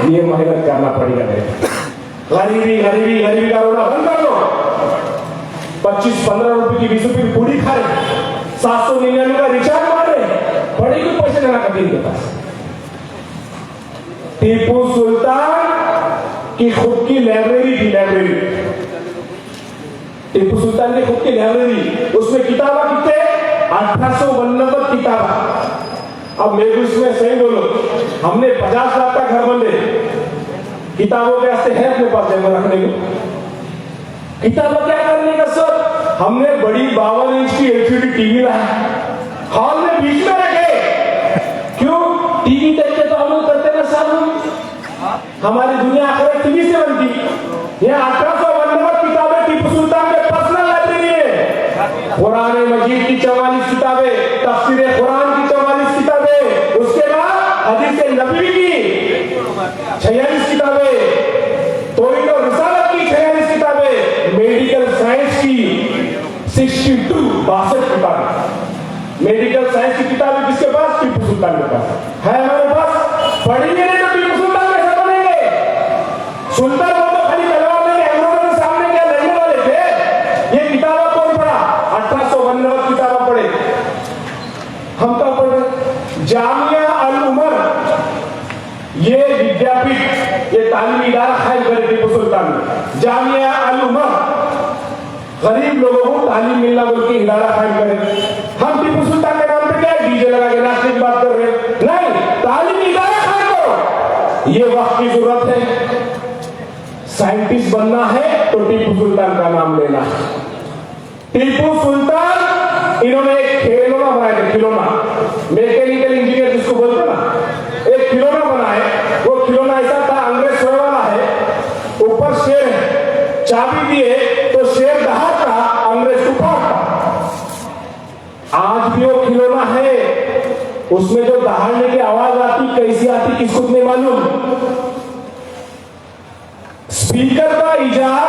Speaker 1: ये मेहनत करना पड़ेगा। गरीबी का रोना बंद कर लो। 25-15 रुपए की 20 रुपए की पूरी खा रहे, 799 का रिचार्ज मार रहे, बड़े को पैसे देना कभी के पास। टीपू सुल्तान की खुद की लाइब्रेरी थी, लाइब्रेरी। टीपू सुल्तान की खुद की लाइब्रेरी, उसमें किताबा कितने? 1892 किताबा। सही बोलो, हमने 50 लाख का घर बंदे, किताबों के वास्ते है अपने पास जमा रखने को, किताबों क्या करने का सर? हमने बड़ी 52 इंच की एलसीडी टीवी लाया, हॉल में बीच में रखे। क्यों? टीवी देखते तो हम लोग करते ना साहब, हमारी दुनिया आखिर टीवी से बनती। यह 1892 किताबें टीपू सुल्तान के पर्सनल लाइब्रेरी है। कुरान मजीद की 44 किताबें, तफसीर कुरान की 44 किताबें, उसके बाद हदीस नबी की 46 किताबें, तौहीद और रिसालत की 46 किताबें, मेडिकल साइंस की 62 किताबें। मेडिकल साइंस की किताबें किसके पास? टीपू सुल्तान के पास है। हमारे पास पढ़ेंगे नहीं तो टीपू सुल्तान कैसे बनेंगे? सुल्तान को तो खाली तलवार लेके अंग्रेजों के सामने क्या लड़ने वाले थे? ये किताबें कौन पढ़ा? 1892 किताबें पढ़े। हम क्या पढ़ रहे? जामिया अल उमर, ये विद्यापीठ, ये तालीमी इदारा खाई करे टीपू सुल्तान ने। जामिया अल उमर, गरीब लोगों को तालीम मिलना बोल के इदारा कायम करे। हम टीपू सुल्तान के नाम पे क्या डीजे लगा के नाचने की बात कर रहे हैं? नहीं, तालीम इदारा कायम करो, ये वक्त की जरूरत है। साइंटिस्ट बनना है तो टीपू सुल्तान का नाम लेना है। टीपू सुल्तान, इन्होंने एक खिलौना बनाया था, खिलौना, मैकेनिकल इंजीनियर जिसको बोलते ना, एक खिलौना बनाए। वो खिलौना ऐसा था, अंग्रेज सोए वाला है, ऊपर शेर है, चाबी दिए तो शेर दहाड़ता, अंग्रेज को फाड़ता। आज भी वो खिलौना है, उसमें जो दहाड़ने की आवाज आती कैसी आती किसको नहीं मालूम। स्पीकर का इजाद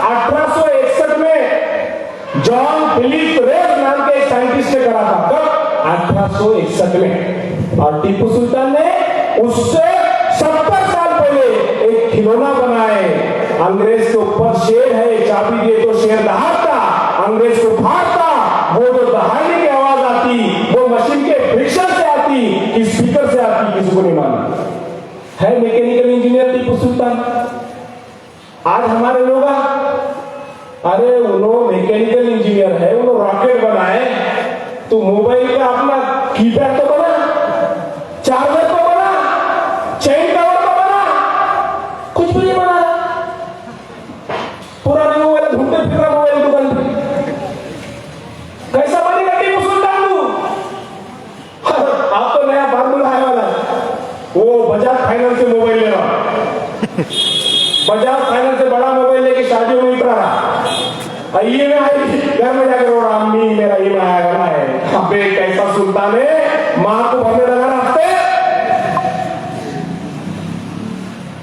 Speaker 1: 1861 में जॉन फिलिप रेस नाम के एक साइंटिस्ट ने करा था। कब? 1861 में। और टीपू सुल्तान ने उससे 70 साल पहले एक खिलौना बनाए। अंग्रेज के ऊपर शेर है, चाबी दिए तो शेर दहाड़ता, अंग्रेज को फाड़ता। वो जो दहाड़ने की आवाज आती, वो मशीन के फ्रिक्शन से आती कि स्पीकर से आती, किसी को नहीं मालूम। है मैकेनिकल इंजीनियर टीपू सुल्तान। आज हमारे लोग, अरे उन्होंने मैकेनिकल इंजीनियर है, उन्होंने रॉकेट बनाए, तो मोबाइल का अपना कीपैड तो बना, चार्जर तो बना, चेन कवर तो बना, कुछ भी नहीं बना। पुराने मोबाइल ढूंढते फिर रहा मोबाइल दुकान पे। कैसा बनेगा टीपू सुल्तान? आप तो नया फार्मूला आने वाला है, वो बजाज फाइनेंस से मोबाइल ले रहा, बजाज फाइनेंस से बड़ा मोबाइल लेके शादियों में उतरा रहा, ये में आई, घर में जाकर रो रहा, अम्मी मेरा ये में आया है। अबे कैसा सुल्तान है, मां को भरने लगा रास्ते।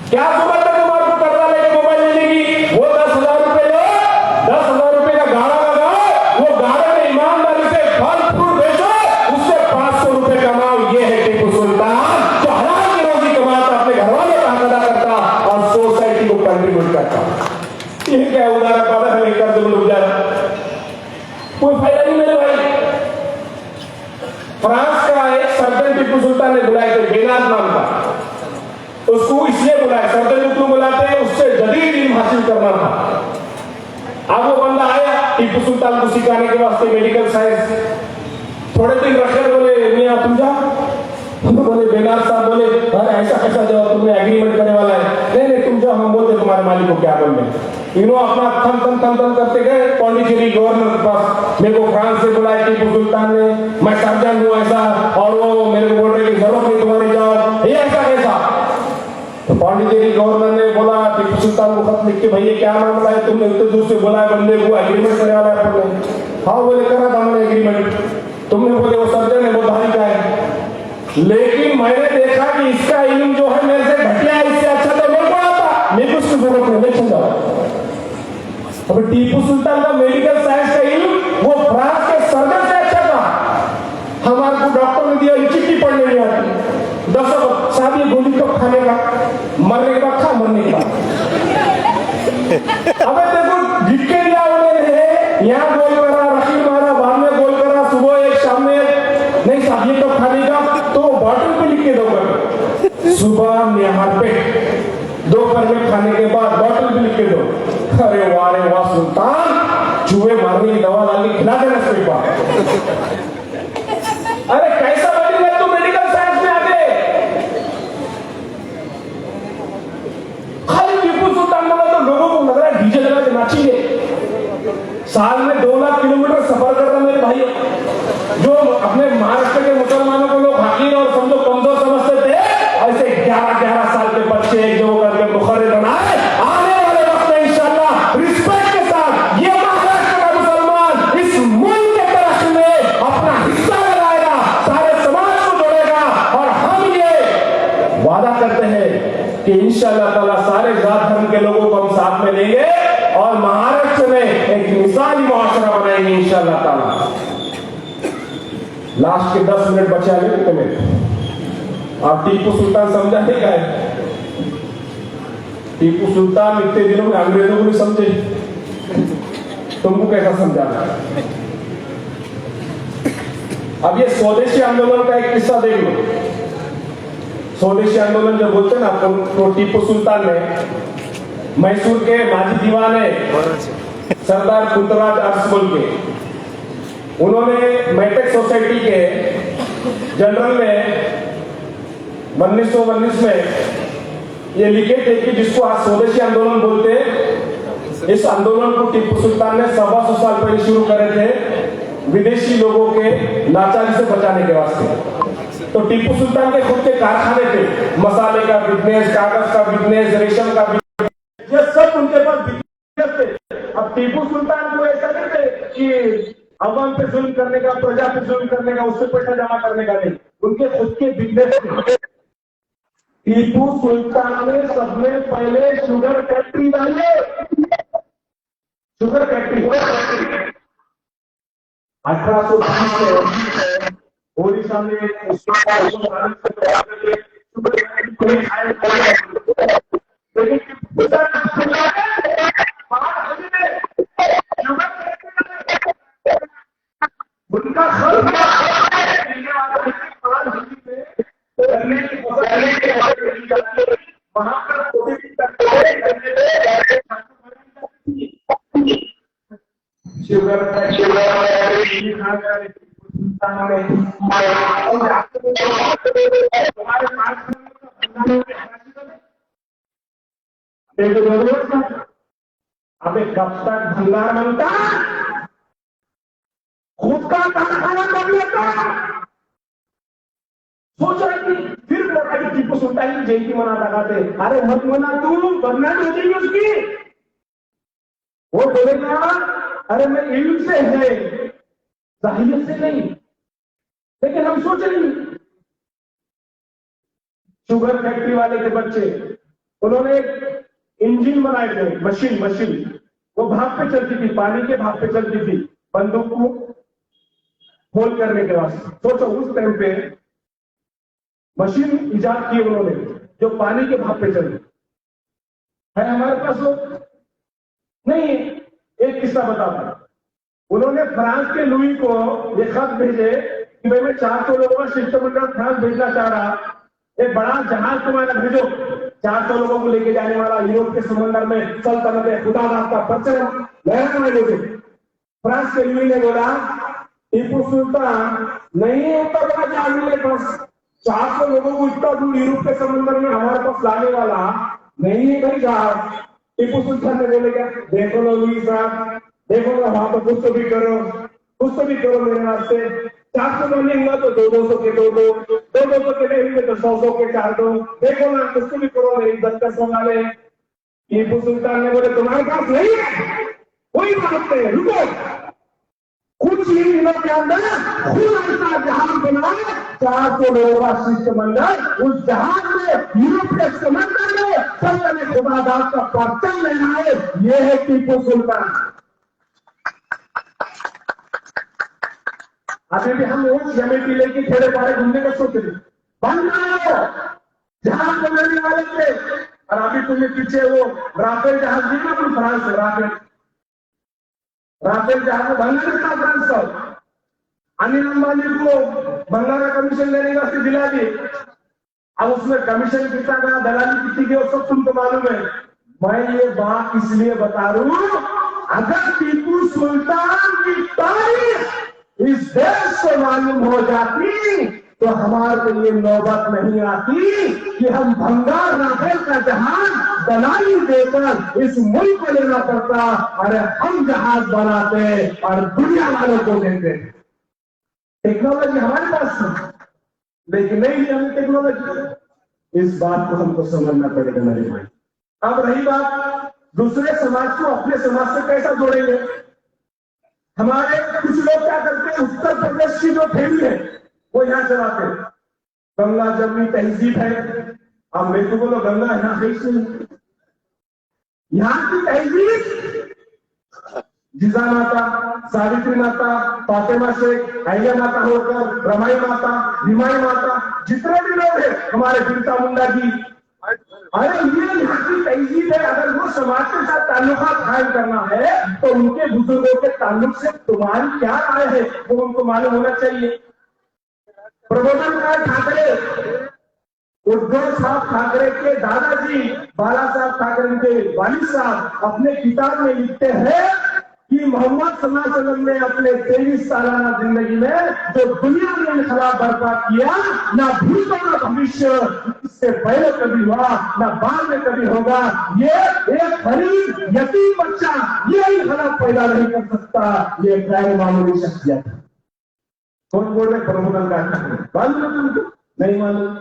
Speaker 1: क्या जरूरत है तुम्हारे को कर्जा लेके मोबाइल लेने की? वो 10,000 रुपए लो, 10,000 रुपए का गाड़ा लगाओ, वो गाड़े में ईमानदारी से फल फ्रूट बेचो, उससे 500 रुपए कमाओ। ये है टीपू सुल्तान, जो हराम की रोजी कमाता, अपने घर वालों का हक अदा करता और सोसाइटी को कंट्रीब्यूट करता। ये क्या उदाहरण पाता है, कर्ज में डूब जाए, कोई फायदा नहीं मेरे भाई। फ्रांस का एक सर्जन टीपू सुल्तान ने बुलाए थे, बेनाज नाम का। उसको इसलिए बुलाया, सर्जन क्यों बुलाते हैं? उससे जदीद इल्म हासिल करना था। अब वो बंदा आया टीपू सुल्तान को सिखाने के वास्ते मेडिकल साइंस। थोड़े दिन रखे, बोले मियां तुम जाओ। बोले बेनाज साहब बोले, अरे ऐसा कैसा जाओ, तुमने एग्रीमेंट करने वाला है? नहीं तुम जाओ, हम बोलते तुम्हारे मालिक को क्या बोलने। इन्हों अपना थम करते गए पौंडीचेरी गवर्नर के पास। मेरे को फ्रांस से बुलाया टीपू सुल्तान ने, मैं सर्जन हूँ ऐसा, और वो मेरे को बोल रहे की जरूरत नहीं तुम्हारे जाओ, ये ऐसा कैसा? तो पौंडीचेरी गवर्नर ने बोला टीपू सुल्तान को खत लिख के, भैया क्या मामला है, तुमने इतने दूर से बोला बंदे को, एग्रीमेंट करने वाला है आपने? हाँ बोले करा था मैंने एग्रीमेंट। तुमने बोले वो सर्जन है, वो धारी का है, लेकिन मैंने देखा कि इसका इल्म जो है मेरे से घटिया है, इससे अच्छा तो मेरे को आता, मेरे को उसकी जरूरत नहीं, लेकिन जाओ। अब टीपू सुल्तान का मेडिकल साइंस का इल्म वो फ्रांस के सर्जन से अच्छा था। हमारे को डॉक्टर ने दिया, चिट्ठी पढ़ने नहीं आती, 10 साहब ये गोली कब खाने का? मरने के बाद खा, मरने के बाद। अबे देखो लिख के दिया उन्होंने, यहाँ गोल करा, रखी मारा, बाद में गोल करा, सुबह एक शाम में नहीं साहब ये कब खाने का? तो बॉटल पे लिख के दो, सुबह निहार पे, दोपहर में खाने के बाद बॉटल पे लिख के दो। अरे वाह रे वाह सुल्तान, चूहे मारने की दवा डाल के खिला देना इसके बाद। अरे कैसा बनेगा तू मेडिकल साइंस में आगे? इंशाअल्लाह ताला सारे जात धर्म के लोगों को हम साथ में लेंगे और महाराष्ट्र में एक मिसाली मुआशरा बनाएंगे इंशाअल्लाह ताला। लास्ट के 10 मिनट बचे हैं तुम्हें। आप टीपू सुल्तान समझा नहीं क्या है? टीपू सुल्तान इतने दिनों में अंग्रेजों को भी समझे, तुमको कैसा समझाना है? अब ये स्वदेशी आंदोलन का एक किस्सा देख लो। स्वदेशी आंदोलन जो बोलते हैं ना, तो टीपू सुल्तान ने मैसूर के माजी दीवान है सरदार पुतराज अर्स बोल के, उन्होंने मैटेक सोसाइटी के जनरल में 1919 में ये लिखे थे कि जिसको आज स्वदेशी आंदोलन बोलते हैं, इस आंदोलन को टीपू सुल्तान ने 125 साल पहले शुरू करे थे विदेशी लोगों के लाचारी से बचाने के वास्ते। तो टीपू सुल्तान के खुद के कारखाने थे, मसाले का बिजनेस, कागज का बिजनेस, रेशम का बिजनेस, ये सब उनके पास बिजनेस थे। अब टीपू सुल्तान को ऐसा नहीं थे कि अवाम पे जुल्म करने का, प्रजा पे जुल्म करने का, उससे पैसा जमा करने का नहीं, उनके खुद के बिजनेस थे। टीपू सुल्तान ने सबसे पहले शुगर फैक्ट्री डाली, शुगर फैक्ट्री 1820 में ओडिशा में उनका वहां पर शुगर अबे कब तक भंगार बनता, खुद का कारखाना कर लेता। सोचा कि फिर टीपू सुल्तान की जयंती मनाता गाते, अरे मत मना तू, बदनाम हो जाएगी उसकी। वो बोलेगा अरे मैं इल्म से है, जाहिलियत से नहीं। लेकिन हम सोच नहीं, शुगर फैक्ट्री वाले के बच्चे, उन्होंने एक इंजन बनाए थे, मशीन, वो भाप पे चलती थी, पानी के भाप पे चलती थी, बंदूक को होल करने के वास्ते। सोचो उस टाइम पे मशीन इजाद की उन्होंने जो पानी के भाप पे चलती है। हमारे पास वो नहीं। एक किस्सा बताता, उन्होंने फ्रांस के लुई को ये खत भेजे कि भाई मैं 400 लोगों का शिष्टमंडल फ्रांस भेजना चाह रहा, एक बड़ा जहाज तुम्हारा भेजो, 400 लोगों को लेके जाने वाला, यूरोप के समंदर में सल्तनत खुदा का परिचय लहराने वाले। फ्रांस के लुई ने बोला टीपू सुल्तान नहीं होता बड़ा जहाज मेरे पास, 400 लोगों को इतना दूर यूरोप के समंदर में हमारे पास लाने वाला नहीं है भाई जहाज। टीपू सुल्तान ने बोले क्या, देखो लो लुई साहब, देखो ना वहां पर कुछ तो भी करो मेरे वास्ते। 400 लोग नहीं हुआ तो 200 के 200 के नहीं हुए तो 100 के 4 दो, देखो ना कुछ तो भी करो, मेरी इज्जत का सवाल है। टीपू सुल्तान ने बोले तुम्हारे पास नहीं है, कोई बात नहीं, रुको, कुछ ही दिनों के अंदर खुद ऐसा जहाज बनाए, 400 लोगों का शिष्टमंडल उस जहाज में यूरोप के समंदर में सल्तनत खुदादास का परचम लेना है। ये है टीपू सुल्तान। अभी भी हम लोग जमीन लेके खेड़े पारे घूमने का सोच रहे, बंद जहाज बनाने वाले थे। और अभी तुम्हें पीछे वो राफेल जहाज देखा, तुम फ्रांस से राफेल जहाज में बनना था फ्रांस का। अनिल अंबानी को बंगारा कमीशन लेने का दिला दी। अब उसमें कमीशन कितना गया, दलाली कितनी गई, सब तुमको मालूम है। मैं ये बात इसलिए बता रहा हूं, अगर टीपू सुल्तान की तारीख इस देश को मालूम हो जाती तो हमारे को ये नौबत नहीं आती कि हम भंगार राफेल का जहाज दलाली देकर इस मुल्क को लेना पड़ता। अरे हम जहाज बनाते और दुनिया वालों को देते। टेक्नोलॉजी हमारे पास है, लेकिन नहीं हमें टेक्नोलॉजी। इस बात को हमको समझना पड़ेगा मेरे भाई। अब रही बात दूसरे समाज को अपने समाज से कैसा जोड़ेंगे। हमारे कुछ लोग क्या करते हैं, उत्तर प्रदेश की जो फैमिली है वो यहाँ चलाते हैं, गंगा जमनी तहजीब है, अब मेरे को बोलो गंगा यहाँ है से यहाँ की तहजीब जिजा माता, सावित्री माता, फातिमा शेख, अहिल्या माता होकर रमाई माता, निमाई माता, जितने भी लोग हैं हमारे बिरसा मुंडा जी, अरे ये यहाँ की तहजीब है। अगर वो समाज के साथ ताल्लुकात कायम करना है तो उनके बुजुर्गों के ताल्लुक से तुम्हारी क्या राय है वो उनको मालूम होना चाहिए। प्रबोधन ठाकरे, उद्धव साहब ठाकरे के दादाजी बाला साहब ठाकरे के वालिद साहब अपने किताब में लिखते हैं कि मोहम्मद सल्लल्लाहु अलैहि वसल्लम ने अपने 23 सालाना जिंदगी में जो दुनिया में इनकलाब बर्पा किया, ना भूत ना भविष्य इससे पहले कभी हुआ ना बाद में कभी होगा। ये एक गरीब यतीम बच्चा ये इनकलाब पैदा नहीं कर सकता, ये गैर मामूली शख्सियत है। कौन बोल रहे प्रबोधन का मालूम नहीं मालूम?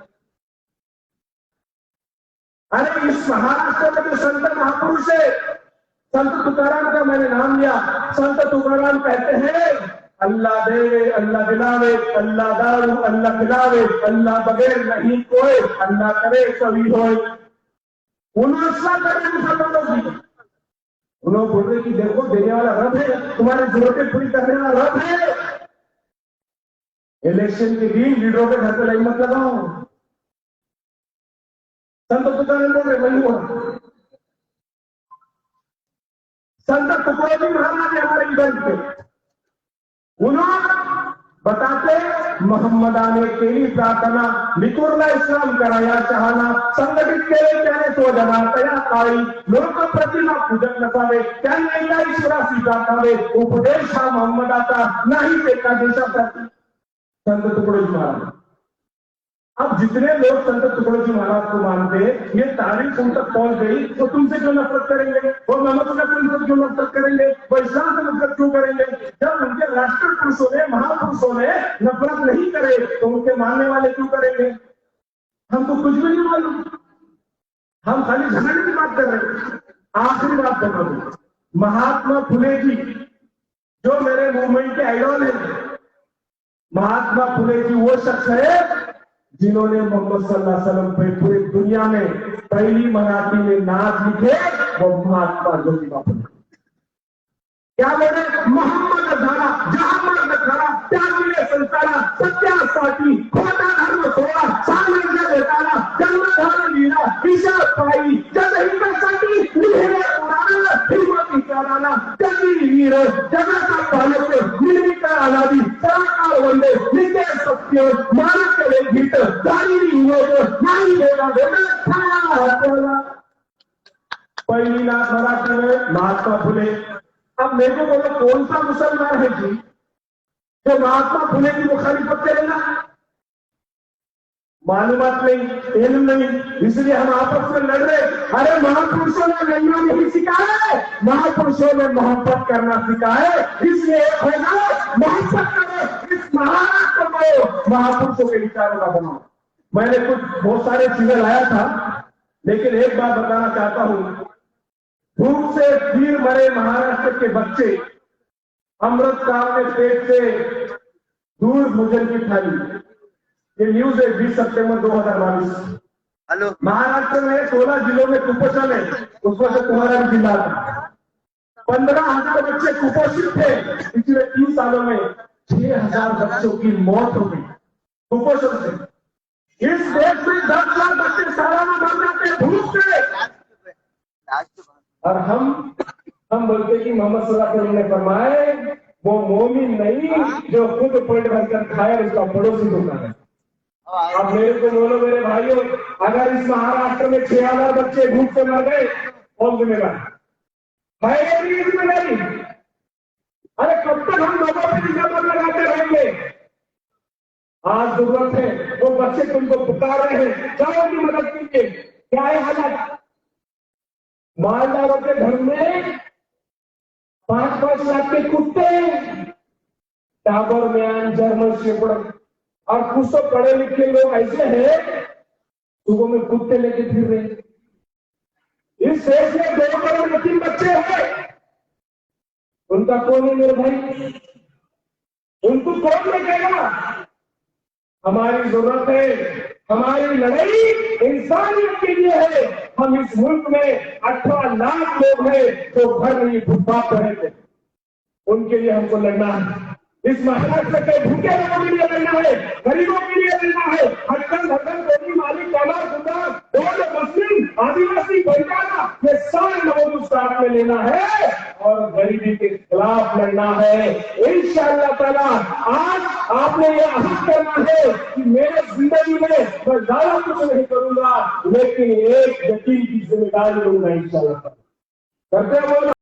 Speaker 1: अरे इस महाराष्ट्र में जो संत महापुरुष है, संत तुकाराम का मैंने नाम लिया। संत तुकाराम कहते हैं अल्लाह दे अल्लाह दिलावे, अल्लाह दारू अल्लाह खिलावे, अल्लाह बगैर नहीं कोई, अल्लाह करे सभी होए। उन्होंने करे मुसलमानों की, उन्होंने बोल रहे कि देखो देने वाला रब है, तुम्हारी जरूरतें पूरी करने वाला रब है। इलेक्शन के दिन लीडरों के घर पे लाइन मत लगाओ। संत तुकाराम बोल रहे वही हुआ। संत तुकोजी महाराज हमारे इधर के, उन्होंने बताते मोहम्मद आने के लिए प्रार्थना लिकुरला इस्लाम कराया चाहना संगठित केले त्याने तो जमातया काळी लोक प्रतिमा पूजक नसावे त्यांना ईश्वराशी दाखावे उपदेश हा मोहम्मदाचा नाही ते का देशासाठी। संत तुकडोजी महाराज, अब जितने लोग संत तुकडोजी महाराज को मानते, ये तारीख उन तक पहुंच गई तो तुमसे क्यों नफरत करेंगे? वो मोहम्मद से क्यों नफरत करेंगे? वो इस्लाम से नफरत क्यों करेंगे? जब उनके राष्ट्र पुरुषों ने महापुरुषों ने नफरत नहीं करे तो उनके मानने वाले क्यों करेंगे? हमको कुछ भी नहीं मालूम, हम खाली झगड़े की बात कर रहे हैं। आखिरी बात बता दो, महात्मा फुले जी जो मेरे मूवमेंट के आइडॉल है, महात्मा फुले जी वो शख्स है जिन्होंने मोहम्मद सल्लल्लाहु अलैहि वसल्लम पे पूरी दुनिया में पहली मराठी में नाच लिखे, वो महात्मा ज्योतिबा फुले। क्या बोले? मोहम्मद झाला जहां मर्द खरा त्यागले संताला सत्यासाठी खोटा धर्म सोडा साम्राज्य देताना जन्मधारण लिहिला दिशा पायी जनहितासाठी लिहिणे उडाला हिमती कराला जगी वीर जगाचा पालक निर्मित अनादी सराकार वंदे नित्य सत्य मानक गीत दारिणी विनोद नाही देवा देवा पहली नाथ मराठी में महात्मा फुले। अब मेरे को बोलो कौन सा मुसलमान है जी जो महात्मा फुले की मुखालिफत करेगा? मालूमात नहीं, इल्म नहीं, इसलिए हम आपस में लड़ रहे। अरे महापुरुषों ने लड़ना नहीं सिखाया है, महापुरुषों ने मोहब्बत करना सिखाया है, इसलिए एक होगा मोहब्बत करो। इस महाराष्ट्र को महापुरुषों के विचारों का बनाओ। मैंने कुछ बहुत सारे चीजें लाया था, लेकिन एक बात बताना चाहता हूं। भूख से वीर मरे महाराष्ट्र के बच्चे अमृत काल में पेट से दूर भोजन की थाली, ये न्यूज है 20 सितंबर 2022। हेलो, महाराष्ट्र में 16 जिलों में कुपोषण है, उसमें से तुम्हारा भी जिला था। 15,000 बच्चे कुपोषित थे। पिछले 3 सालों में 6,000 बच्चों की मौत हो गई कुपोषण से। इस देश में 10 लाख बच्चे सालाना मर जाते भूख से, और हम बोलते कि मोहम्मद सल्लल्लाहु अलैहि वसल्लम ने फरमाए वो मोमिन नहीं जो खुद पेट भरकर खाए उसका पड़ोसी धोखा है। अब मेरे को बोलो मेरे भाइयों, अगर इस महाराष्ट्र में 6,000 बच्चे भूख से मर गए कौन जिम्मेदार है? जिम्मेदारी। अरे कब तक हम लोगों पर निशान लगाते रहेंगे? आज जरूरत है, वो बच्चे तुमको पुकार रहे हैं, जाओ उनकी मदद कीजिए। क्या है हालत? मालदारों के घर में 5-5 लाख के कुत्ते, टाबर मैन, जर्मन शेफर्ड, और कुछ तो पढ़े लिखे लोग ऐसे हैं सुबह में कुत्ते लेके फिर रहे। इस देश में 2 करोड़ यतीम बच्चे हैं, उनका कौन है मेरे भाई? उनको कौन देखेगा? हमारी जरूरत है हमारी लड़ाई इंसानियत के लिए है। हम इस मुल्क में 18 लाख लोग हैं जो घर नहीं फुटपाथ पर रहते, उनके लिए हमको लड़ना है। इस महाराष्ट्र के भूखे लोगों के लिए लड़ना है, गरीबों के लिए लड़ना है। हट्टन धर्म कोटी मालिक काला सुंदर दो मुस्लिम आदिवासी बंजारा ये सारे लोगों को साथ में लेना है और गरीबी के खिलाफ लड़ना है। इंशाअल्लाह ताला आज आपने ये अहद करना है कि मेरे जिंदगी में मैं ज्यादा कुछ नहीं करूंगा, लेकिन एक यतीम की जिम्मेदारी लूंगा इंशाअल्लाह। करते बोल